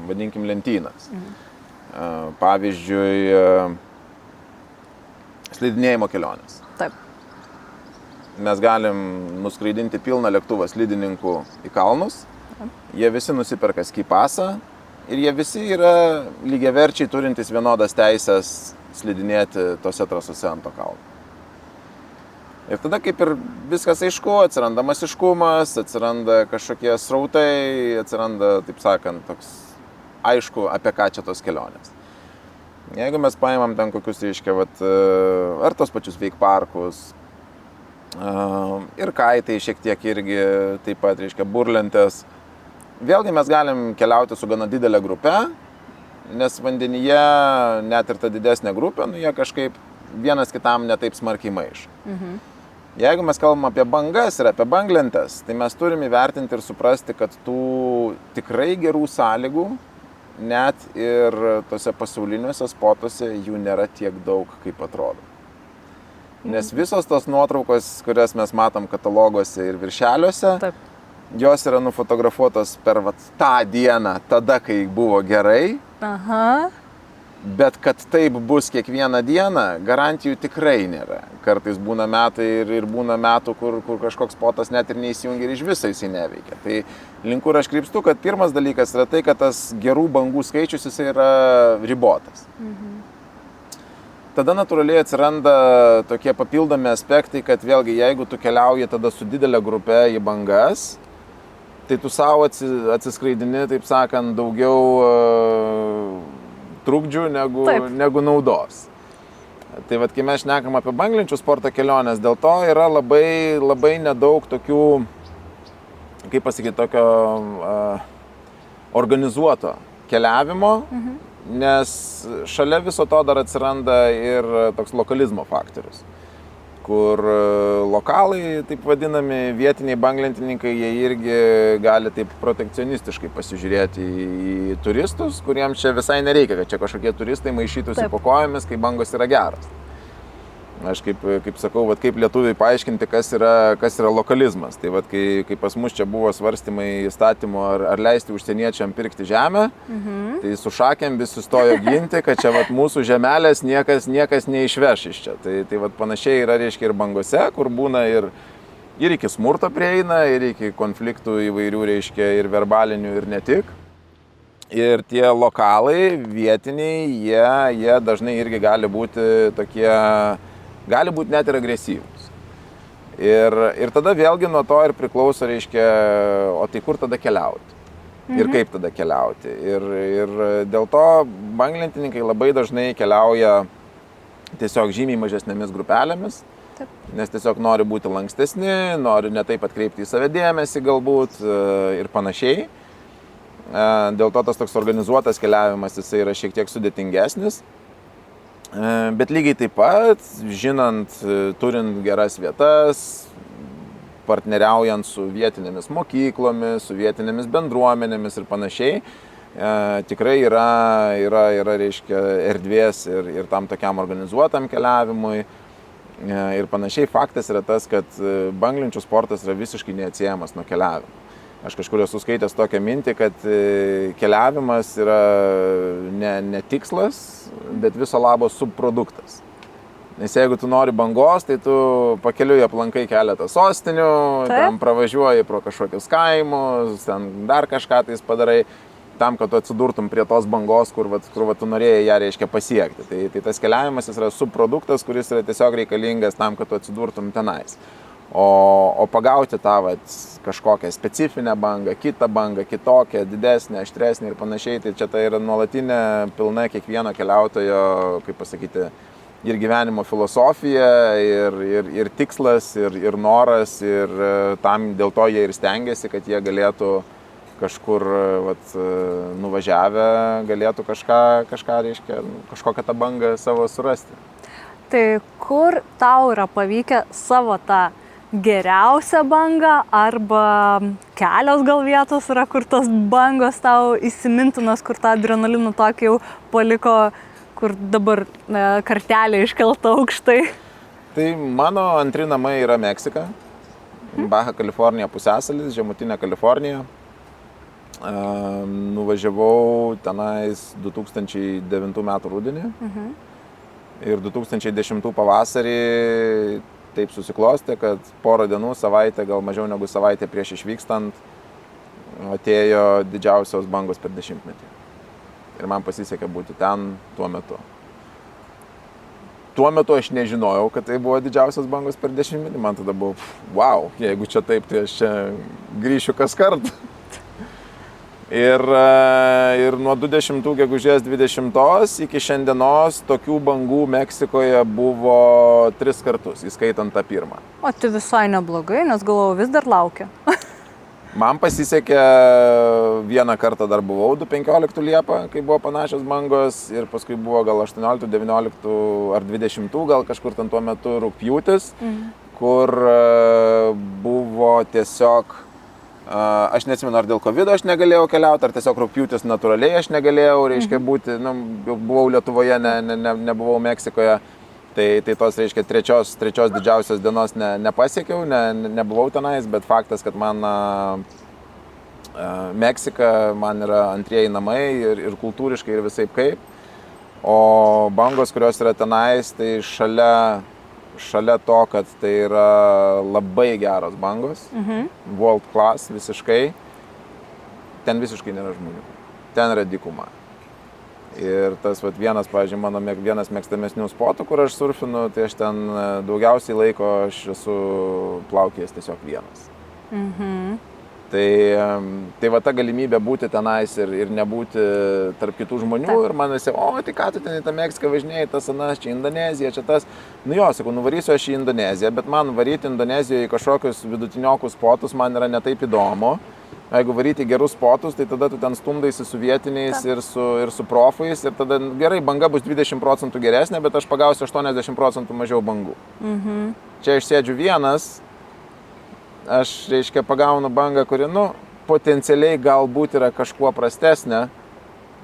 vadinkim, lentynas. Pavyzdžiui, slidinėjimo kelionės. Taip. Mes galim nuskraidinti pilną lėktuvą slidininkų į kalnus. Jie visi nusiperka ski pasą ir jie visi yra lygiaverčiai turintys vienodas teisės slidinėti tose trasose ant to kalno. Ir tada kaip ir viskas aišku, atsiranda masiškumas, atsiranda kažkokie srautai, atsiranda, taip sakant, toks aišku, apie ką čia tos kelionės. Jeigu mes paimam ten kokius, reiškia, ar tos pačius wake parkus, ir kaitai šiek tiek irgi, taip pat, reiškia, burlentės, vėlgi mes galim keliauti su gana didelė grupe, nes vandenyje net ir ta didesnė grupė, jie kažkaip vienas kitam netaip smarkiai maišo. Jeigu mes kalbam apie bangas ir apie banglentes, tai mes turime įvertinti ir suprasti, kad tų tikrai gerų sąlygų net ir tose pasauliniuose spotuose jų nėra tiek daug, kaip atrodo. Nes visos tos nuotraukos, kurias mes matom kataloguose ir viršeliuose, Taip. Jos yra nufotografuotos per tą dieną, tada, kai buvo gerai. Aha. Bet kad taip bus kiekvieną dieną, garantijų tikrai nėra. Kartais būna metai ir būna metų, kur kažkoks spotas net ir neįsijungia ir iš viso jisai neveikia. Tai link kur aš krypstu, kad pirmas dalykas yra tai, kad tas gerų bangų skaičius jisai yra ribotas. Tada natūraliai atsiranda tokie papildomi aspektai, kad vėlgi jeigu tu keliauji tada su didelė grupe į bangas, tai tu savo atsiskraidini, taip sakant, daugiau trukdžių negu naudos. Tai vat, kai mes šnekam apie banglenčių sporto keliones, dėl to yra labai, labai nedaug tokių, kaip pasakyti, tokio organizuoto keliavimo, nes šalia viso to dar atsiranda ir toks lokalizmo faktorius, kur lokalai, taip vadinami, vietiniai banglentininkai, jie irgi gali taip protekcionistiškai pasižiūrėti į turistus, kuriems čia visai nereikia, kad čia kažkokie turistai maišytųsi po kojomis, kai bangos yra geros. Aš kaip sakau, vat, kaip lietuviai paaiškinti, kas yra lokalizmas. Tai vat, kai pas mus čia buvo svarstymai įstatymo, ar leisti užsieniečiam pirkti žemę, tai su šakėm visi stojo ginti, kad čia vat, mūsų žemelės niekas neišveš iš čia. Tai vat, panašiai yra, reiškia, ir bangose, kur būna ir iki smurto prieina, ir iki konfliktų įvairių, reiškia, ir verbalinių, ir ne tik. Ir tie lokalai, vietiniai, jie dažnai irgi gali būti tokie, gali būti net ir agresyvūs. Ir tada vėlgi nuo to ir priklauso, reiškia, o tai kur tada keliauti? Ir kaip tada keliauti? Ir dėl to banglentininkai labai dažnai keliauja tiesiog žymiai mažesnėmis grupelėmis, nes tiesiog nori būti lankstesni, nori ne taip atkreipti į save dėmesį galbūt ir panašiai. Dėl to tas toks organizuotas keliavimas jisai yra šiek tiek sudėtingesnis. Bet lygiai taip pat, žinant, turint geras vietas, partneriaujant su vietinėmis mokyklomis, su vietinėmis bendruomenėmis ir panašiai, tikrai yra reiškia, erdvės ir tam tokiam organizuotam keliavimui. Ir panašiai faktas yra tas, kad banglenčių sportas yra visiškai neatsiejamas nuo keliavimo. Aš kažkur esu skaitęs tokią mintį, kad keliavimas yra ne tikslas, bet viso labo subproduktas. Nes jeigu tu nori bangos, tai tu pakeliui aplankai keletą sostinių, ten pravažiuoji pro kažkokius kaimus, ten dar kažką tais padarai, tam, kad tu atsidurtum prie tos bangos, kur tu norėjai ją, reiškia, pasiekti. Tai tas keliavimas jis yra subproduktas, kuris yra tiesiog reikalingas tam, kad tu atsidurtum tenais. O pagauti tą kažkokią specifinę bangą, kitą bangą, kitokią, didesnę, aštresnę ir panašiai, tai čia tai yra nuolatinė pilna kiekvieno keliautojo, kaip pasakyti, ir gyvenimo filosofija, ir tikslas, ir noras, ir tam dėl to jie ir stengiasi, kad jie galėtų kažkur nuvažiavę, galėtų kažką reiškia, kažkokią tą bangą savo surasti. Tai kur tau yra pavykę savo tą geriausią bangą arba kelios gal vietos yra, kur tos bangos tau įsimintinos, kur tą adrenalinų tokį jau paliko, kur dabar kartelė iškelta aukštai? Tai mano antri namai yra Meksika, Baja Kalifornija pusiasalis, Žemutinė Kalifornija. Nuvažiavau tenais 2009 metų rudenį. Ir 2010 pavasarį taip susiklostė, kad porą dienų, savaitę, gal mažiau negu savaitę prieš išvykstant, atėjo didžiausios bangos per 10-metį. Ir man pasisekė būti ten tuo metu. Tuo metu aš nežinojau, kad tai buvo didžiausios bangos per 10-metį. Man tada buvo, wow, jeigu čia taip, tai aš čia grįšiu kas kart. Ir nuo 20 gegužės 20 iki šiandienos tokių bangų Meksikoje buvo 3 kartus, įskaitant tą pirmą. O tai visai neblogai, nes galvoju, vis dar laukia. Man pasisekė, vieną kartą dar buvau 2015 Liepą, kai buvo panašios bangos, ir paskui buvo gal 18, 19 ar 20, gal kažkur ten tuo metu rugpjūtis, kur buvo tiesiog... Aš neatsimenu, ar dėl COVID aš negalėjau keliauti, ar tiesiog rugpjūtis natūraliai aš negalėjau, reiškia, būti, buvau Lietuvoje, nebuvau Meksikoje, tai tos, reiškia, trečios didžiausios dienos nepasiekiau, nebuvau tenais, bet faktas, kad man Meksika man yra antrieji namai ir kultūriškai ir visaip kaip, o bangos, kurios yra tenais, tai šalia to, kad tai yra labai geros bangos, world class visiškai, ten visiškai nėra žmonių, ten yra dykuma. Ir tas vienas, pavyzdžiui, mano vienas mėgstamesnių spotų, kur aš surfinu, tai aš ten daugiausiai laiko aš esu plaukėjęs tiesiog vienas. Tai va ta galimybė būti tenais ir nebūti tarp kitų žmonių ir man visi, tai ką tu ten į tą Meksiką važinėjai, tas anas, čia Indonezija, čia tas. Nu jo, sakau, nuvarysiu aš į Indoneziją, bet man varyti Indonezijoje į kažkokius vidutiniokus spotus man yra netaip įdomu. Jeigu varyti gerus spotus, tai tada tu ten stumdaisi su vietiniais ir su profais ir tada gerai, banga bus 20% geresnė, bet aš pagausiu 80% mažiau bangų. Čia aš sėdžiu vienas, aš, reiškia, pagaunu bangą, kuri, potencialiai galbūt yra kažkuo prastesnė,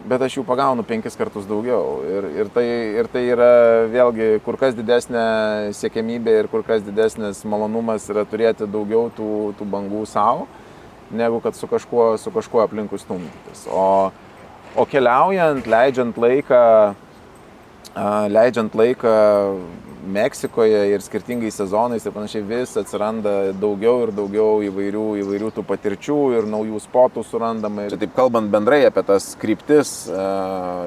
bet aš jų pagaunu 5 kartus daugiau. Ir tai yra vėlgi kur kas didesnė siekiamybė ir kur kas didesnis malonumas yra turėti daugiau tų bangų savo, negu kad su kažkuo aplinkui stumdytis. O keliaujant, leidžiant laiką Meksikoje ir skirtingais sezonais ir panašiai vis atsiranda daugiau ir daugiau įvairių tų patirčių ir naujų spotų surandama. Ir taip kalbant bendrai apie tas kryptis,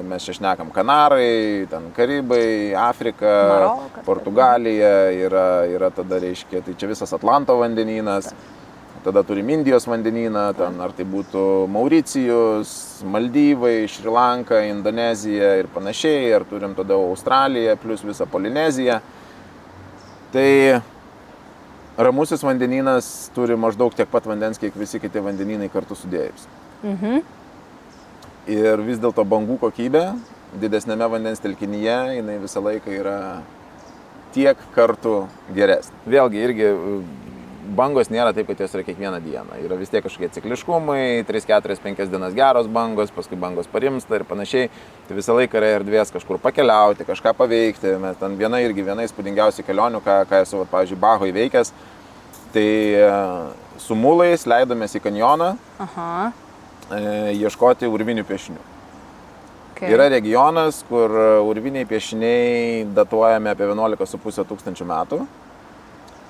mes čia šnekam Kanarai, ten Karibai, Afrika, Marokas, Portugalija, yra tada, reiškia, tai čia visas Atlanto vandenynas. Tada turim Indijos vandenyną, ten ar tai būtų Mauricijus, Maldyvai, Šri Lanka, Indonezija ir panašiai, ar turim tada Australiją, plus visą Polineziją. Tai Ramusis vandenynas turi maždaug tiek pat vandens, kiek visi kiti vandenynai kartu sudėjus. Ir vis dėlto bangų kokybė didesnėme vandens telkinyje, jinai visą laiką yra tiek kartų geresnė. Vėlgi irgi bangos nėra taip, kad jos yra kiekvieną dieną. Yra vis tiek kažkokie cikliškumai, 3, 4, 5 dienas geros bangos, paskui bangos parimsta ir panašiai. Tai visą laiką yra erdvės kažkur pakeliauti, kažką paveikti. Mes ten viena įspūdingiausių kelionių, ką esu, pavyzdžiui, Bahoj veikęs, tai su mulais leidomės į kanjoną ieškoti urvinių piešinių. Yra regionas, kur urviniai piešiniai datuojami apie 11,5 tūkstančių metų.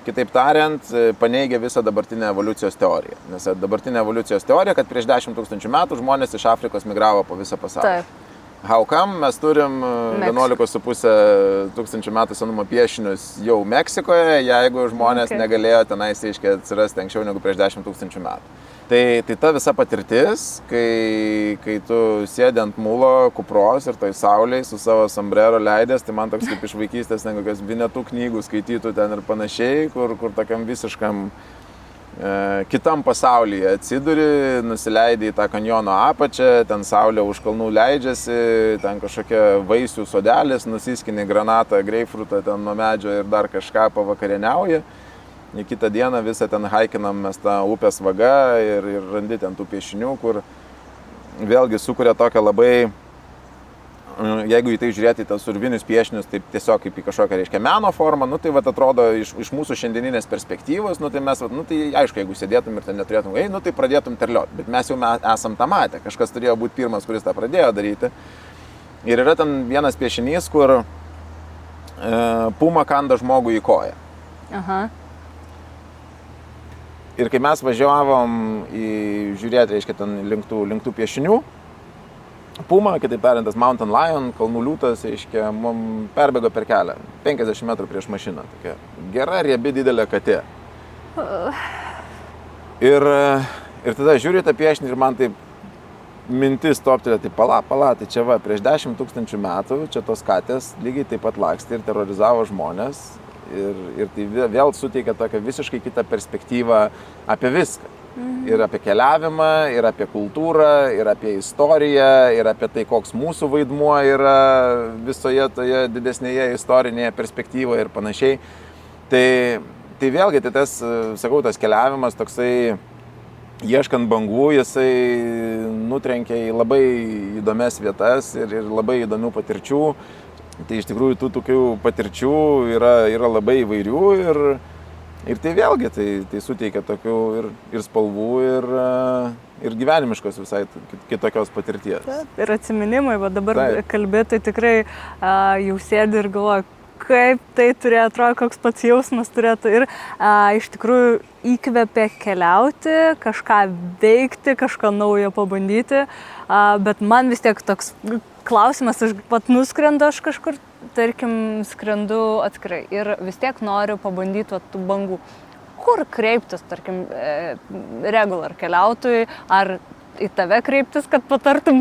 Kitaip tariant, paneigia visą dabartinę evoliucijos teoriją. Nes dabartinė evoliucijos teorija, kad prieš 10 000 metų žmonės iš Afrikos migravo po visą pasaulį. How come? Mes turim 11,5 tūkstančių metų senumo piešinius jau Meksikoje, jeigu žmonės negalėjo tenais, reiškia, atsirasti anksčiau negu prieš 10 000 metų. Tai ta visa patirtis, kai tu sėdi ant mulo kupros ir toj saulėj su savo sombrero leidęs, tai man toks kaip iš vaikystės kokias Vinetų knygų skaitytų ten ir panašiai, kur tokiam visiškam kitam pasaulyje atsiduri, nusileidai į tą kanjono apačią, ten saulė už kalnų leidžiasi, ten kažkokia vaisių sodelis, nusiskini granatą, greipfrutą ten nuo medžio ir dar kažką pavakarieniauji. Į kitą dieną visą ten haikinam mes tą upės vagą ir randi ten tų piešinių, kur vėlgi sukuria tokią labai, jeigu į tai žiūrėti tas urvinius piešinius, taip tiesiog kaip į kažkokią, reiškia, meno formą, tai vat atrodo iš mūsų šiandieninės perspektyvos, tai mes, tai aišku, jeigu sėdėtum ir ten neturėtum, tai pradėtum terliot, bet mes jau esam tą matę, kažkas turėjo būti pirmas, kuris tą pradėjo daryti. Ir yra ten vienas piešinys, kur puma kanda žmogų į koją. Ir kai mes važiavom žiūrėti, reiškia, ten link tų piešinių, puma, kitaip tariant, tas mountain lion, kalnų liūtas, reiškia, mums perbėgo per kelią, 50 metrų prieš mašiną, tokia gera, riebi, didelė katė. Ir tada žiūriu tą piešinį ir man taip mintis toptelė, tai pala, tai čia va, prieš 10 000 metų čia tos katės lygiai taip pat lakstė ir terorizavo žmonės. Ir tai vėl suteikia tokią visiškai kitą perspektyvą apie viską. Ir apie keliavimą, ir apie kultūrą, ir apie istoriją, ir apie tai, koks mūsų vaidmuo yra visoje toje didesnėje istorinėje perspektyvoje ir panašiai. Tai vėlgi, tai tas, sakau, tas keliavimas toksai, ieškant bangų, jisai nutrenkia į labai įdomias vietas ir labai įdomių patirčių. Tai iš tikrųjų tų tokių patirčių yra labai įvairių ir tai vėlgi tai suteikia tokių ir spalvų ir gyvenimiškos visai kitokios patirties. Ir atsiminimai, va dabar kalbėtai tikrai jau sėdi ir galvoju, kaip tai turėjo atrodyti, koks pats jausmas turėtų ir iš tikrųjų įkvėpė keliauti, kažką veikti, kažką naujo pabandyti, bet man vis tiek toks klausimas, aš pat nuskrendu, aš kažkur, tarkim, skrendu atskirai ir vis tiek noriu pabandyti tų bangų. kur kreiptis, tarkim, regular keliautojui, ar į tave kreiptis, kad patartum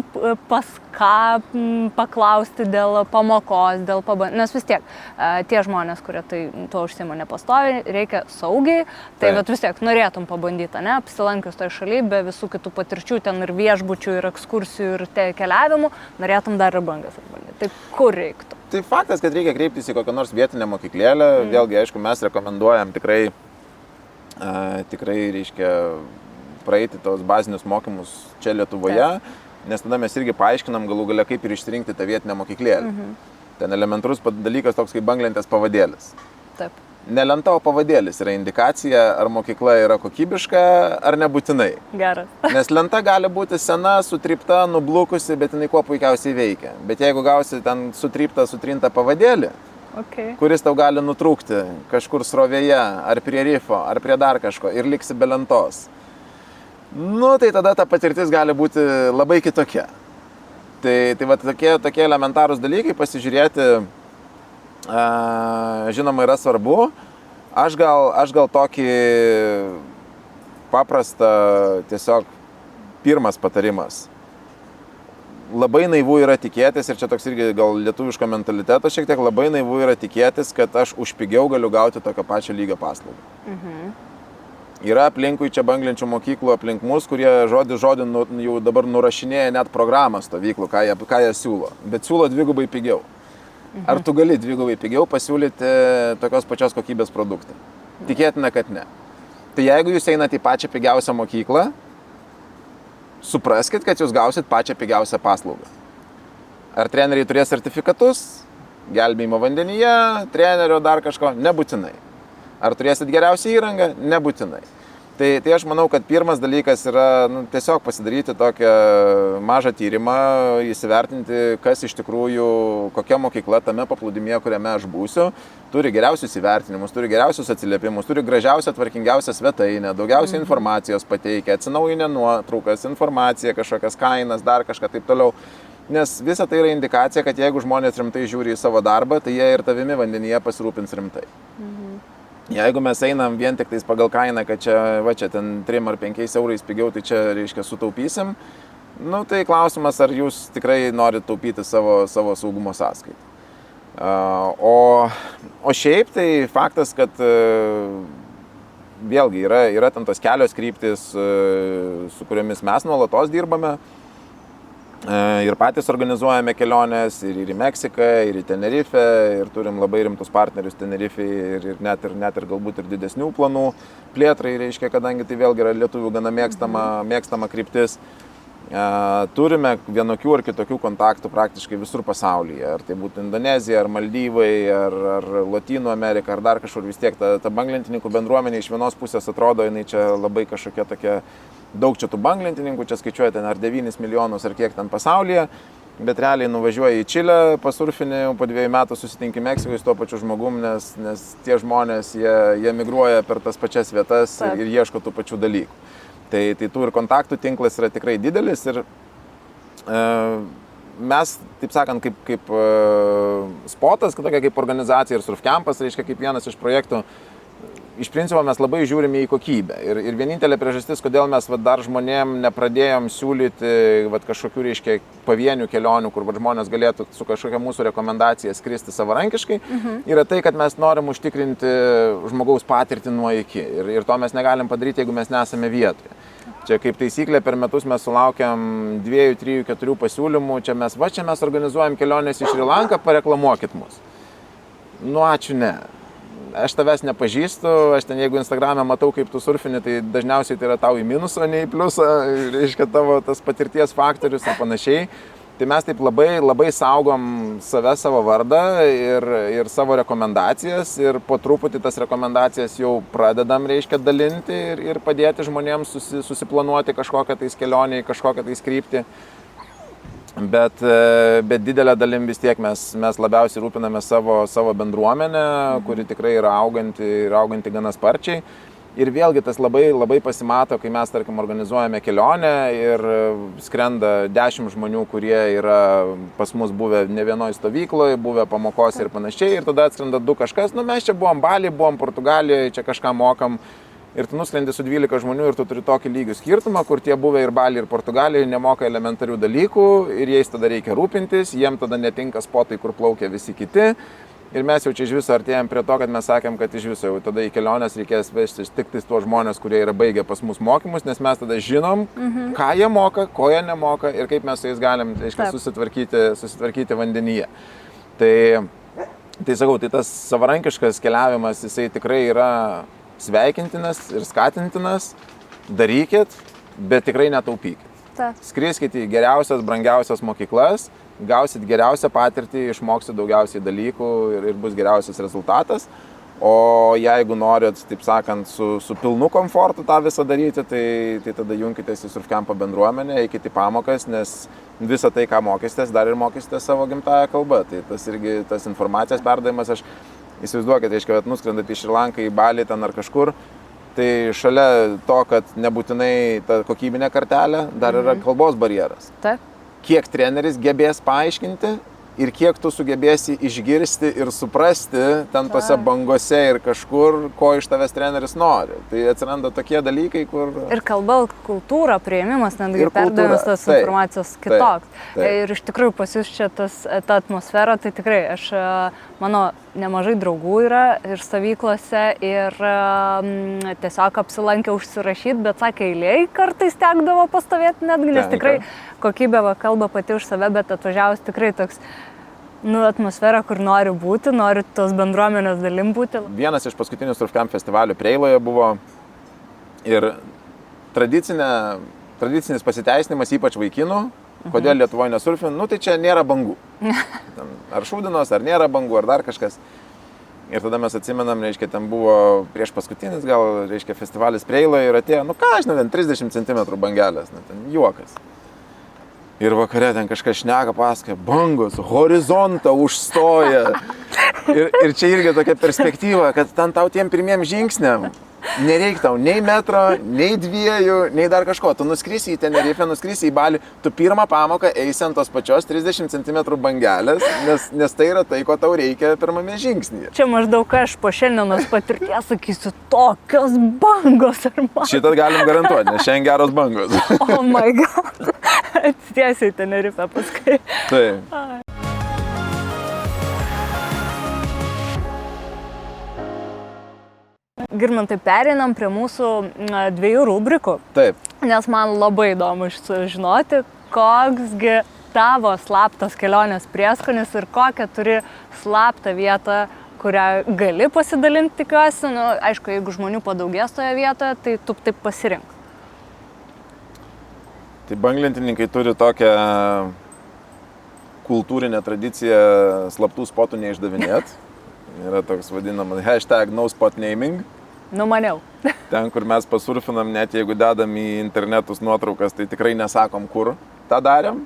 pas ką paklausti dėl pamokos, dėl nes vis tiek tie žmonės, kurie tuo užsiima nepastoviai, reikia saugiai, tai vat vis tiek norėtum pabandyti, ne, apsilankius toj šaly, be visų kitų patirčių, ten ir viešbučių, ir ekskursijų, ir keliavimų, norėtum dar ir bangas atbandyti. Tai kur reiktų? Tai faktas, kad reikia kreiptis į kokią nors vietinę mokyklėlę, vėlgi, aišku, mes rekomenduojam tikrai, reiškia, praeiti tos bazinius mokymus čia Lietuvoje, nes tada mes irgi paaiškinam galų gale, kaip ir išsirinkti tą vietinę mokyklėlę. Ten elementarus dalykas toks kaip banglentės pavadėlis. Taip. Ne lenta, o pavadėlis yra indikacija, ar mokykla yra kokybiška, ar nebūtinai. Geras. Nes lenta gali būti sena, sutrypta, nublukusi, bet jinai kuo puikiausiai veikia. Bet jeigu gausi ten sutrintą pavadėlį, kuris tau gali nutrūkti kažkur srovėje, ar prie rifo, ar prie dar kažko ir liksi be lentos, nu, tai tada ta patirtis gali būti labai kitokia. Tai va tokie elementarūs dalykai pasižiūrėti, žinoma, yra svarbu. Aš gal tokį paprastą, tiesiog pirmas patarimas. Labai naivu yra tikėtis, ir čia toks irgi gal lietuviško mentaliteto šiek tiek, labai naivu yra tikėtis, kad aš už pigiau galiu gauti tokio pačio lygio paslaugą. Yra aplinkui čia banglenčių mokyklų aplink mus, kurie žodį jau dabar nurašinėja net programą stovyklų, ką jie siūlo, bet siūlo dvigubai pigiau. Ar tu gali dvigubai pigiau pasiūlyti tokios pačios kokybės produktą? Tikėtina, kad ne. Tai jeigu jūs einate į pačią pigiausią mokyklą, supraskit, kad jūs gausit pačią pigiausią paslaugą. Ar treneriai turės sertifikatus, gelbėjimo vandenyje, trenerio dar kažko? Nebūtinai. Ar turėsit geriausią įrangą? Nebūtinai. Tai aš manau, kad pirmas dalykas yra tiesiog pasidaryti tokią mažą tyrimą, įsivertinti, kas iš tikrųjų, kokia mokykla tame paplūdimyje, kuriame aš būsiu, turi geriausius įvertinimus, turi geriausius atsiliepimus, turi gražiausią, tvarkingiausią svetainę, daugiausiai informacijos pateikia, atsinaujinę nuotraukas, informaciją, kažkokias kainas, dar kažką taip toliau. Nes visa tai yra indikacija, kad jeigu žmonės rimtai žiūri į savo darbą, tai jie ir tavimi vandenyje pasirūpins rimtai. Jeigu mes einam vien tik tais pagal kainą, kad čia ten 3 ar 5 eurais pigiau, tai čia, reiškia, sutaupysim, nu tai klausimas, ar jūs tikrai norit taupyti savo saugumo sąskaitą. O šiaip tai faktas, kad vėlgi yra ten tos kelios kryptis, su kuriomis mes nuolatos dirbame. Ir patys organizuojame keliones ir į Meksiką, ir į Tenerife, ir turim labai rimtus partnerius Tenerifei ir net ir galbūt ir didesnių planų plėtrai, reiškia, kadangi tai vėlgi yra lietuvių gana mėgstama kryptis. Turime vienokių ar kitokių kontaktų praktiškai visur pasaulyje, ar tai būtų Indonezija, ar Maldyvai, ar Lotynų Amerika, ar dar kažkur. Vis tiek ta banglentininkų bendruomenė iš vienos pusės atrodo, jinai čia labai kažkokia tokia, daug čia tų banglentininkų, čia skaičiuoja ten ar 9 milijonus ar kiek ten pasaulyje, bet realiai nuvažiuoja į Čilę, pasurfinį, po 2 metų susitinki Meksikoje su tuo pačiu žmogum, nes tie žmonės, jie migruoja per tas pačias vietas ir ieško tų pačių dalykų. Tai tų ir kontaktų tinklas yra tikrai didelis ir mes, taip sakant, kaip spotas, tokia kaip organizacija ir surfkempas, reiškia, kaip vienas iš projektų, iš principo mes labai žiūrime į kokybę. Ir vienintelė priežastis, kodėl mes dar žmonėm nepradėjom siūlyti kažkokių, reiškia, pavienių kelionių, kur žmonės galėtų su kažkokia mūsų rekomendacija skristi savarankiškai, yra tai, kad mes norim užtikrinti žmogaus patirtį nuo iki. Ir to mes negalim padaryti, jeigu mes nesame vietoje. Čia kaip taisyklė per metus mes sulaukiam 2, 3, 4 pasiūlymų, čia mes organizuojam kelionės į Šri Lanką, pareklamuokit mus. Nu, ačiū, ne. Aš tavęs nepažįstu, aš ten jeigu Instagram'e matau, kaip tu surfini, tai dažniausiai tai yra tau į minusą, ne į pliusą, reiškia tavo tas patirties faktorius ir panašiai. Tai mes taip labai saugom savo vardą ir savo rekomendacijas ir po truputį tas rekomendacijas jau pradedam, reiškia, dalinti ir padėti žmonėms susiplanuoti kažkokią tais kelionę, kažkokią tais kryptį. Bet didelę dalim vis tiek mes labiausiai rūpiname savo bendruomenę, kuri tikrai yra auganti gana sparčiai. Ir vėlgi tas labai pasimato, kai mes, tarkim, organizuojame kelionę ir skrenda 10 žmonių, kurie yra pas mus buvę ne vienoje stovykloje, buvę pamokose ir panašiai. Ir tada atskrenda 2 kažkas, nu mes čia buvom Baly, buvom Portugalijoje, čia kažką mokam. ir tu nuskrendi su 12 žmonių ir tu turi tokį lygių skirtumą, kur tie buvę ir Bali, ir Portugalijoje nemoka elementarių dalykų ir jais tada reikia rūpintis, jiem tada netinka spotai, kur plaukia visi kiti. Ir mes jau čia iš viso artėjom prie to, kad mes sakėm, kad iš viso jau tada į keliones reikės vežti tik tuos žmonės, kurie yra baigę pas mus mokymus, nes mes tada žinom, ką jie moka, ko jie nemoka ir kaip mes su jais galim, aiškiai, susitvarkyti vandenyje. Tai sakau, tai tas savarankiškas keliavimas, jisai tikrai yra sveikintinas ir skatintinas, darykit, bet tikrai netaupykit. Skriskit į geriausias, brangiausias mokyklas, gausit geriausią patirtį, išmoksit daugiausiai dalykų ir bus geriausias rezultatas. O jeigu norit, taip sakant, su pilnu komfortu tą visą daryti, tai tada junkitės į surfkampo bendruomenę, eikit į pamokas, nes visą tai, ką mokysitės, dar ir mokysitės savo gimtąją kalbą. Tai tas informacijos perdavimas, aš įsivaizduokit, aiškiai, kad nuskrendat į Šri Lanką, į Balį ten ar kažkur, tai šalia to, kad nebūtinai ta kokybinė kartelė, dar yra kalbos barjeras. Taip. Kiek treneris gebės paaiškinti ir kiek tu sugebėsi išgirsti ir suprasti ten tose bangose ir kažkur, ko iš tavęs treneris nori. Tai atsiranda tokie dalykai, kur... Ir kalba, kultūra, priėmimas, netgi perdavimas tos informacijos kitoks. Ir iš tikrųjų pas jūs čia ta atmosfera, tai tikrai mano nemažai draugų yra ir stovyklose ir tiesiog apsilankę užsirašyti, bet sakė, eiliai kartais tekdavo pastovėti netgi, nes tikrai kokybė kalba pati už save, bet atvažiavus tikrai toks atmosfera, kur nori būti, nori tos bendruomenės dalim būti. Vienas iš paskutinių surfkamp festivalių Preiloje buvo ir tradicinis pasiteisinimas, ypač vaikinų, kodėl Lietuvoje nesurfin, tai čia nėra bangų. Ar šūdinos, ar nėra bangų, ar dar kažkas. Ir tada mes atsimenam, reiškia, ten buvo prieš paskutinis gal, reiškia, festivalis Preiloje ir atėjo, ten 30 cm bangelės, ten juokas. Ir vakare ten kažkas šneka, pasakoja, bangos, horizontą užstoja. Ir čia irgi tokia perspektyva, kad ten tau tiem pirmiem žingsniam nereik tau nei metro, nei 2, nei dar kažko. Tu nuskrisi į Tenerifę, nuskrisi į Balį, tu pirmą pamoką eisi ant tos pačios 30 cm bangelės, nes tai yra tai, ko tau reikia pirmame žingsnyje. Čia maždaug aš po šiandienos patirties sakysiu, tokios bangos ar man. Šitą galim garantuoti, nes šiandien geros bangos. Oh my god. Tiesiai Tenerifę paskui. Taip. Girmantai, pereinam prie mūsų 2 rubrikų. Taip. Nes man labai įdomu sužinoti, koksgi tavo slaptas kelionės prieskonis ir kokią turi slaptą vietą, kurią gali pasidalinti, tikiuosi. Aišku, jeigu žmonių padaugės toje vietoje, tai tu taip pasirink. Tai banglentininkai turi tokią kultūrinę tradiciją slaptų spotų neišdavinėt. Yra toks vadinamas #NoSpotNaming. Numaniau. Ten, kur mes pasurfinam, net jeigu dedam į internetus nuotraukas, tai tikrai nesakom, kur tą darėm.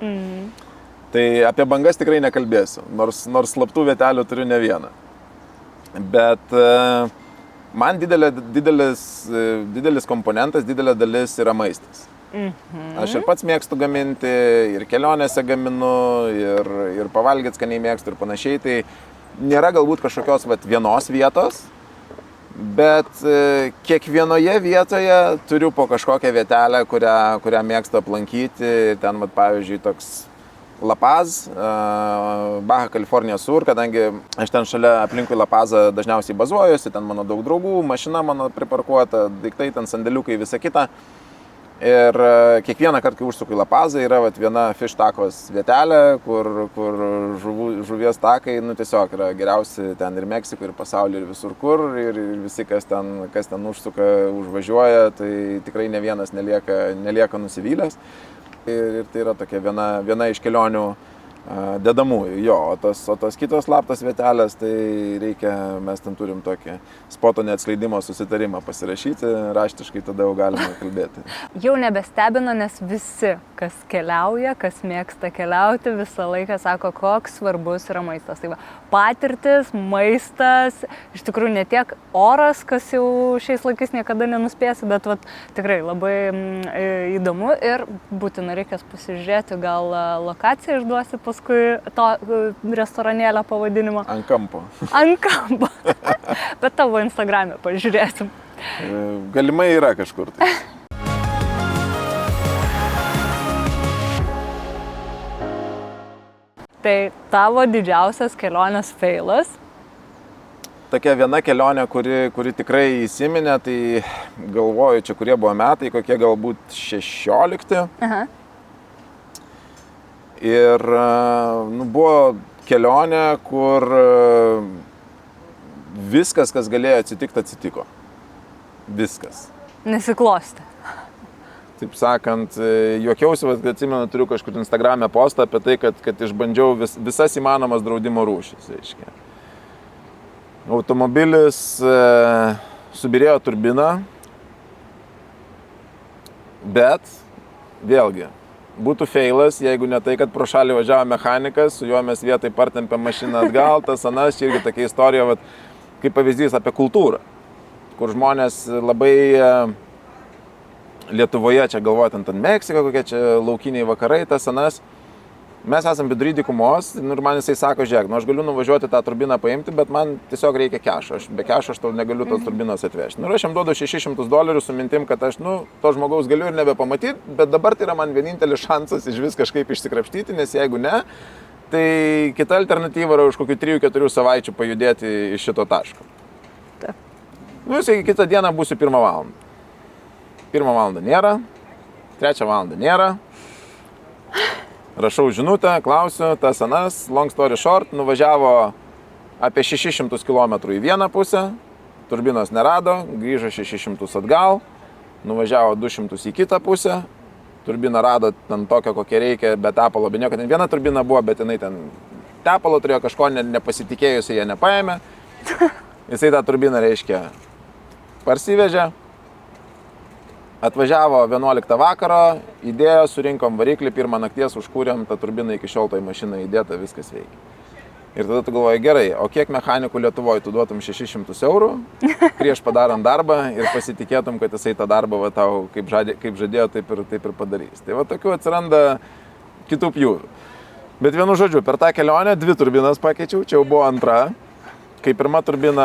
Tai apie bangas tikrai nekalbėsiu, nors slaptų vietelių turiu ne vieną. Bet man didelis komponentas, didelė dalis yra maistas. Aš ir pats mėgstu gaminti, ir kelionėse gaminu, ir pavalgyti skaniai mėgstu ir panašiai. Tai nėra galbūt kažkokios vienos vietos, bet kiekvienoje vietoje turiu po kažkokią vietelę, kurią mėgstu aplankyti. Ten, pavyzdžiui, toks La Paz, Baja California Sur, kadangi aš ten šalia aplinkui La Pazą dažniausiai bazuojuosi, ten mano daug draugų, mašina mano priparkuota, daiktai, ten sandėliukai, visa kita. Ir kiekvieną kartą, kai užsuku į La Pazą, yra viena fish takos vietelė, kur žuvies takai, tiesiog yra geriausi ten ir Meksikoje, ir pasaulyje, ir visur kur. Ir visi, kas ten užsuka, užvažiuoja, tai tikrai ne vienas nelieka nusivylęs. Ir tai yra tokia viena iš kelionių dedamųjų. Jo, o tos kitos slaptos vietelės, tai mes ten turim tokį spoto neatskleidimo susitarimą pasirašyti, raštiškai tada jau galime kalbėti. Jau nebestebina, nes visi, kas keliauja, kas mėgsta keliauti, visą laiką sako, koks svarbus yra maistas. Tai patirtis, maistas, iš tikrųjų ne tiek oras, kas jau šiais laikais niekada nenuspėsi, bet tikrai labai įdomu ir būtina reikės pasižiūrėti, gal lokaciją išduosi paskui to restoranėlio pavadinimo. Ant kampo. Ant kampo. Bet tavo Instagram'e pažiūrėsim. Galimai yra kažkur. Tai. Tai tavo didžiausias kelionės feilas? Tokia viena kelionė, kuri tikrai įsiminė, tai galvoju, čia kurie buvo metai, kokie galbūt 16. Aha. Ir buvo kelionė, kur viskas, kas galėjo atsitikti, atsitiko. Viskas. Nesiklosti. Taip sakant, juokiausi, kad atsimenu, turiu kažkur Instagram'e postą apie tai, kad išbandžiau visas įmanomas draudimo rūšis. Reiškia. Automobilis subirėjo turbiną, bet vėlgi, būtų feilas, jeigu ne tai, kad pro šalį važiavo mechanikas, su juo mes vietai partempėm mašiną atgal, tas anas, čia irgi tokia istorija, vat, kaip pavyzdys apie kultūrą, kur žmonės labai Lietuvoje, čia galvojant ant Meksika, kokie čia laukiniai vakarai, tas anas, mes esam vidury dykumos ir man jisai sako, žiūrėk, aš galiu nuvažiuoti tą turbiną paimti, bet man tiesiog reikia kešo, be kešo aš tau negaliu tos turbinos atvežti. Aš jam duodu $600 su mintim, kad aš, to žmogaus galiu ir nebepamatyti, bet dabar tai yra man vienintelis šansas iš vis kažkaip išsikrapštyti, nes jeigu ne, tai kita alternatyva yra už kokių 3-4 savaičių pajudėti iš šito taško. Taip. Jisai kitą dieną būsiu 1 valandą. 1 valandą nėra, 3 valandą nėra. Rašau žinutę, klausiu, tas anas, long story short, nuvažiavo apie 600 km į vieną pusę, turbinos nerado, grįžo 600 atgal, nuvažiavo 200 į kitą pusę, turbiną rado ten tokią, kokią reikia, be tepalo, be nieko, ten viena turbina buvo, bet jinai ten tepalo turėjo kažko nepasitikėjusi, jie nepaėmė. Jisai tą turbiną, reiškia, parsivežė. Atvažiavo 11 vakaro, įdėjo, surinkom variklį, 1 nakties užkūrėm, tą turbiną iki šiol toj mašinai įdėta, viskas veikia. Ir tada tu galvoji, gerai, o kiek mechanikų Lietuvoje tu duotum 600 eurų prieš padarant darbą ir pasitikėtum, kad jisai tą darbą va, tau, kaip žadėjo, taip ir padarys. Tai va tokių atsiranda kitų pjūvių. Bet vienu žodžiu, per tą kelionę 2 turbinas pakeičiau, čia jau buvo 2. Kai pirma turbina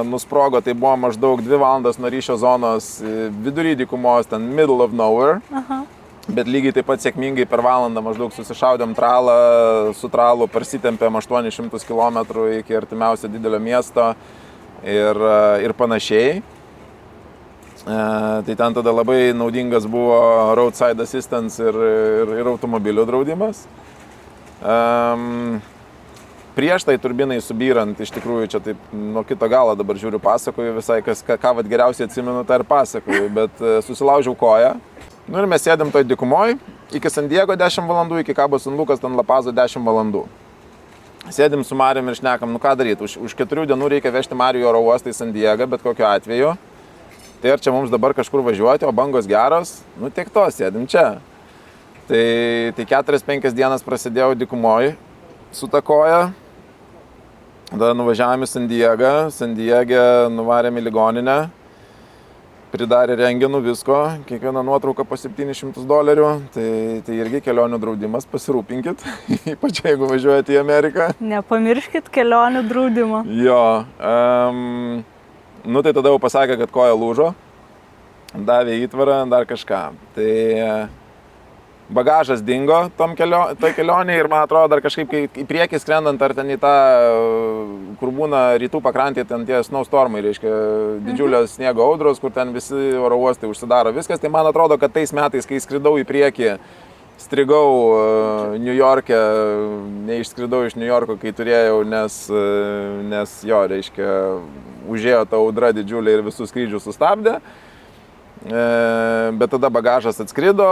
nusprogo, tai buvo maždaug 2 valandas nuo ryšio zonos vidury dykumos, ten middle of nowhere. Aha. Bet lygiai taip pat sėkmingai per valandą maždaug susišaudėm tralą, su tralu parsitempėm 800 km iki artimiausio didelio miesto ir panašiai. Tai ten tada labai naudingas buvo roadside assistance ir automobilių draudimas. Prieš tai turbinai subyrant, iš tikrųjų čia taip nuo kito galo dabar žiūriu pasakoju, visai ką vat geriausiai atsimenu, tai ir pasakoju, bet susilaužiau koją. Ir mes sėdėm toj dykumoj, iki San Diego 10 valandų, iki Cabo San Lucas, ten La Pazo 10 valandų. Sėdėm su Marium ir šnekam, ką daryti, už 4 dienų reikia vežti Marių į oro uostą į San Diegą, bet kokiu atveju. Tai ar čia mums dabar kažkur važiuoti, o bangos geros, tiek to, sėdim čia. Tai 4-5 dienas prasidėjau dykumoj su ta koja. Tada nuvažiavome į San Diegą, San Diegę nuvarėm į ligoninę, pridarė rengenų visko, kiekviena nuotrauka po $700, tai irgi kelionių draudimas, pasirūpinkit, ypač jeigu važiuojate į Ameriką. Nepamirškit kelionių draudimo. Jo, tai tada jau pasakė, kad koja lūžo, davė įtvarą, dar kažką. Tai bagažas dingo toj kelionėje ir man atrodo dar kažkaip į priekį skrendant ar ten į tą, kur būna rytų pakrantė, ten tie snowstormai, reiškia didžiulės sniego audros, kur ten visi oro uostai užsidaro viskas, tai man atrodo, kad tais metais, kai skridau į priekį, strigau New York'e, neišskridau iš New Yorko, kai turėjau, nes jo, reiškia, užėjo ta audra didžiulė ir visus skrydžius sustabdė. Bet tada bagažas atskrido,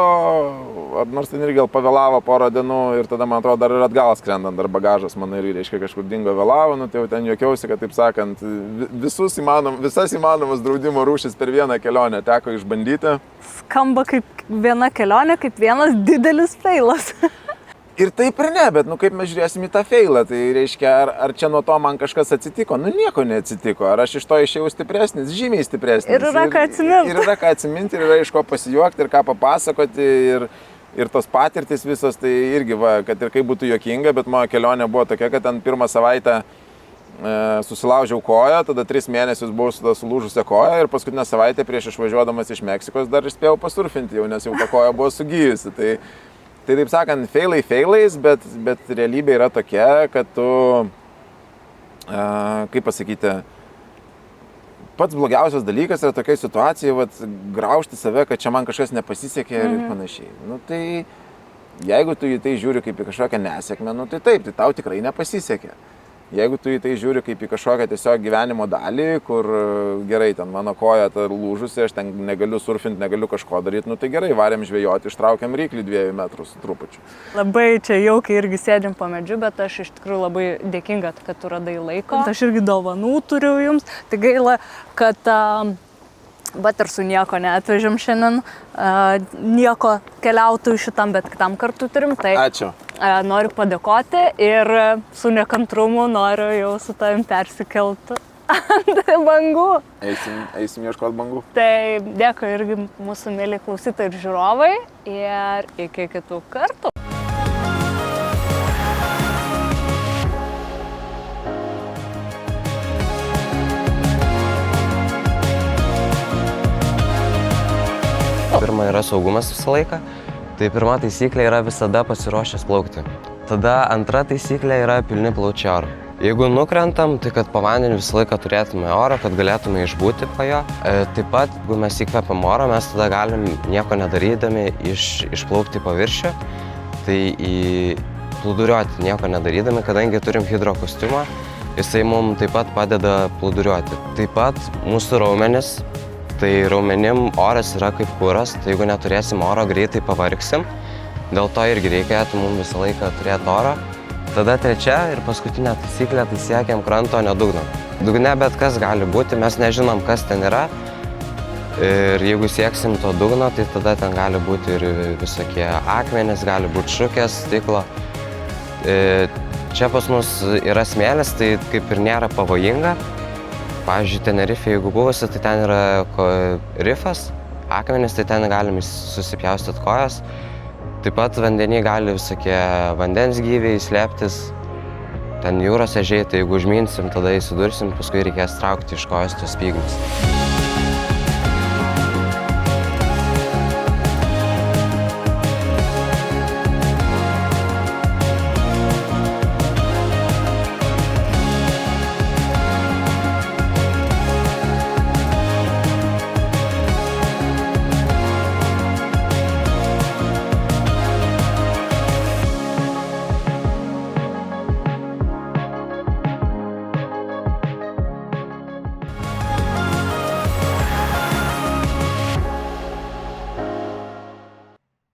nors ten irgi gal pavėlavo porą dienų ir tada, man atrodo, dar ir atgal skrendant, dar bagažas, man irgi, reiškia, kažkur dingo vėlavo, tai jau ten juokiausi, kad, taip sakant, visas įmanomas draudimo rūšis per vieną kelionę teko išbandyti. Skamba kaip viena kelionė, kaip vienas didelis feilas. Ir taip ir ne, bet kaip mes žiūrėsim į tą feilą, tai reiškia, ar čia nuo to man kažkas atsitiko? Nieko neatsitiko. Ar aš iš to išėjau stipresnis, žymiai stipresnis. Ir yra ką atsiminti. Ir yra ką atsiminti, ir yra iš ko pasijuokti, ir ką papasakoti, ir tos patirtis visos, tai irgi, kad ir kaip būtų juokinga, bet mano kelionė buvo tokia, kad ten pirmą savaitę susilaužiau koją, tada 3 mėnesius buvau su sulūžusią koją ir paskutinę savaitę prieš išvažiuodamas iš Meksikos dar spėjau pasurfinti jau, nes jau ta koja buvo sugijusi. Tai taip sakant, failais, bet realybė yra tokia, kad tu, kaip pasakyti, pats blogiausias dalykas yra tokia situacija, graužti save, kad čia man kažkas nepasisekė ir panašiai. Nu, tai jeigu tu į tai žiūri kaip į kažkokią nesėkmę, nu, tai taip, tai tau tikrai nepasisekė. Jeigu tu į tai žiūri kaip į kažkokią tiesiog gyvenimo dalį, kur gerai, ten mano koja lūžusi, aš ten negaliu surfinti, negaliu kažko daryti, nu tai gerai, varėm žvejoti, ištraukėm ryklį 2 metrų su trupučiu. Labai čia jaukiai irgi sėdėm po medžiu, bet aš iš tikrųjų labai dėkinga, kad tu radai laiko. Aš irgi dovanų turiu jums, tai gaila, kad bet ir su nieko neatvežėm šiandien, nieko keliautojų šitam, bet kitam kartu turim. Tai ačiū. Noriu padėkoti ir su nekantrumu noriu jau su tavim persikelti ant bangų. Eisim ieškoti bangų. Tai dėkui irgi mūsų mėly klausytojai ir žiūrovai ir iki kitų kartų. Pirma yra saugumas visą laiką, tai pirma taisyklė yra visada pasiruošęs plaukti. Tada antra taisyklė yra pilni plaučiai oro. Jeigu nukrentam, tai kad po vandeniu visą laiką turėtume oro, kad galėtume išbūti po jo. Taip pat, jeigu mes įkvepiam oro, mes tada galim nieko nedarydami išplaukti paviršių, tai plūduriuoti nieko nedarydami, kadangi turim hidrokostiumą, jisai mums taip pat padeda plūduriuoti. Taip pat mūsų raumenis. Tai raumenim oras yra kaip kuras, tai jeigu neturėsim oro, greitai pavargsim. Dėl to irgi reikėtų mums visą laiką turėti oro. Tada trečia ir paskutinė taisyklė, tai siekiam kranto, ne dugno. Dugne bet kas gali būti, mes nežinom, kas ten yra. Ir jeigu sieksim to dugno, tai tada ten gali būti ir visokie akmenys, gali būti šukės, stiklo. Čia pas mus yra smėlis, tai kaip ir nėra pavojinga. Pavyzdžiui, Tenerife, jeigu buvusi, tai ten yra rifas, akmenis, tai ten galim susipjaustyti kojas. Taip pat vandenį gali visokie vandens gyviai slėptis, ten jūros ežiai, tai jeigu užminsim, tada įsidursim, paskui reikės traukti iš kojos tos spyglius.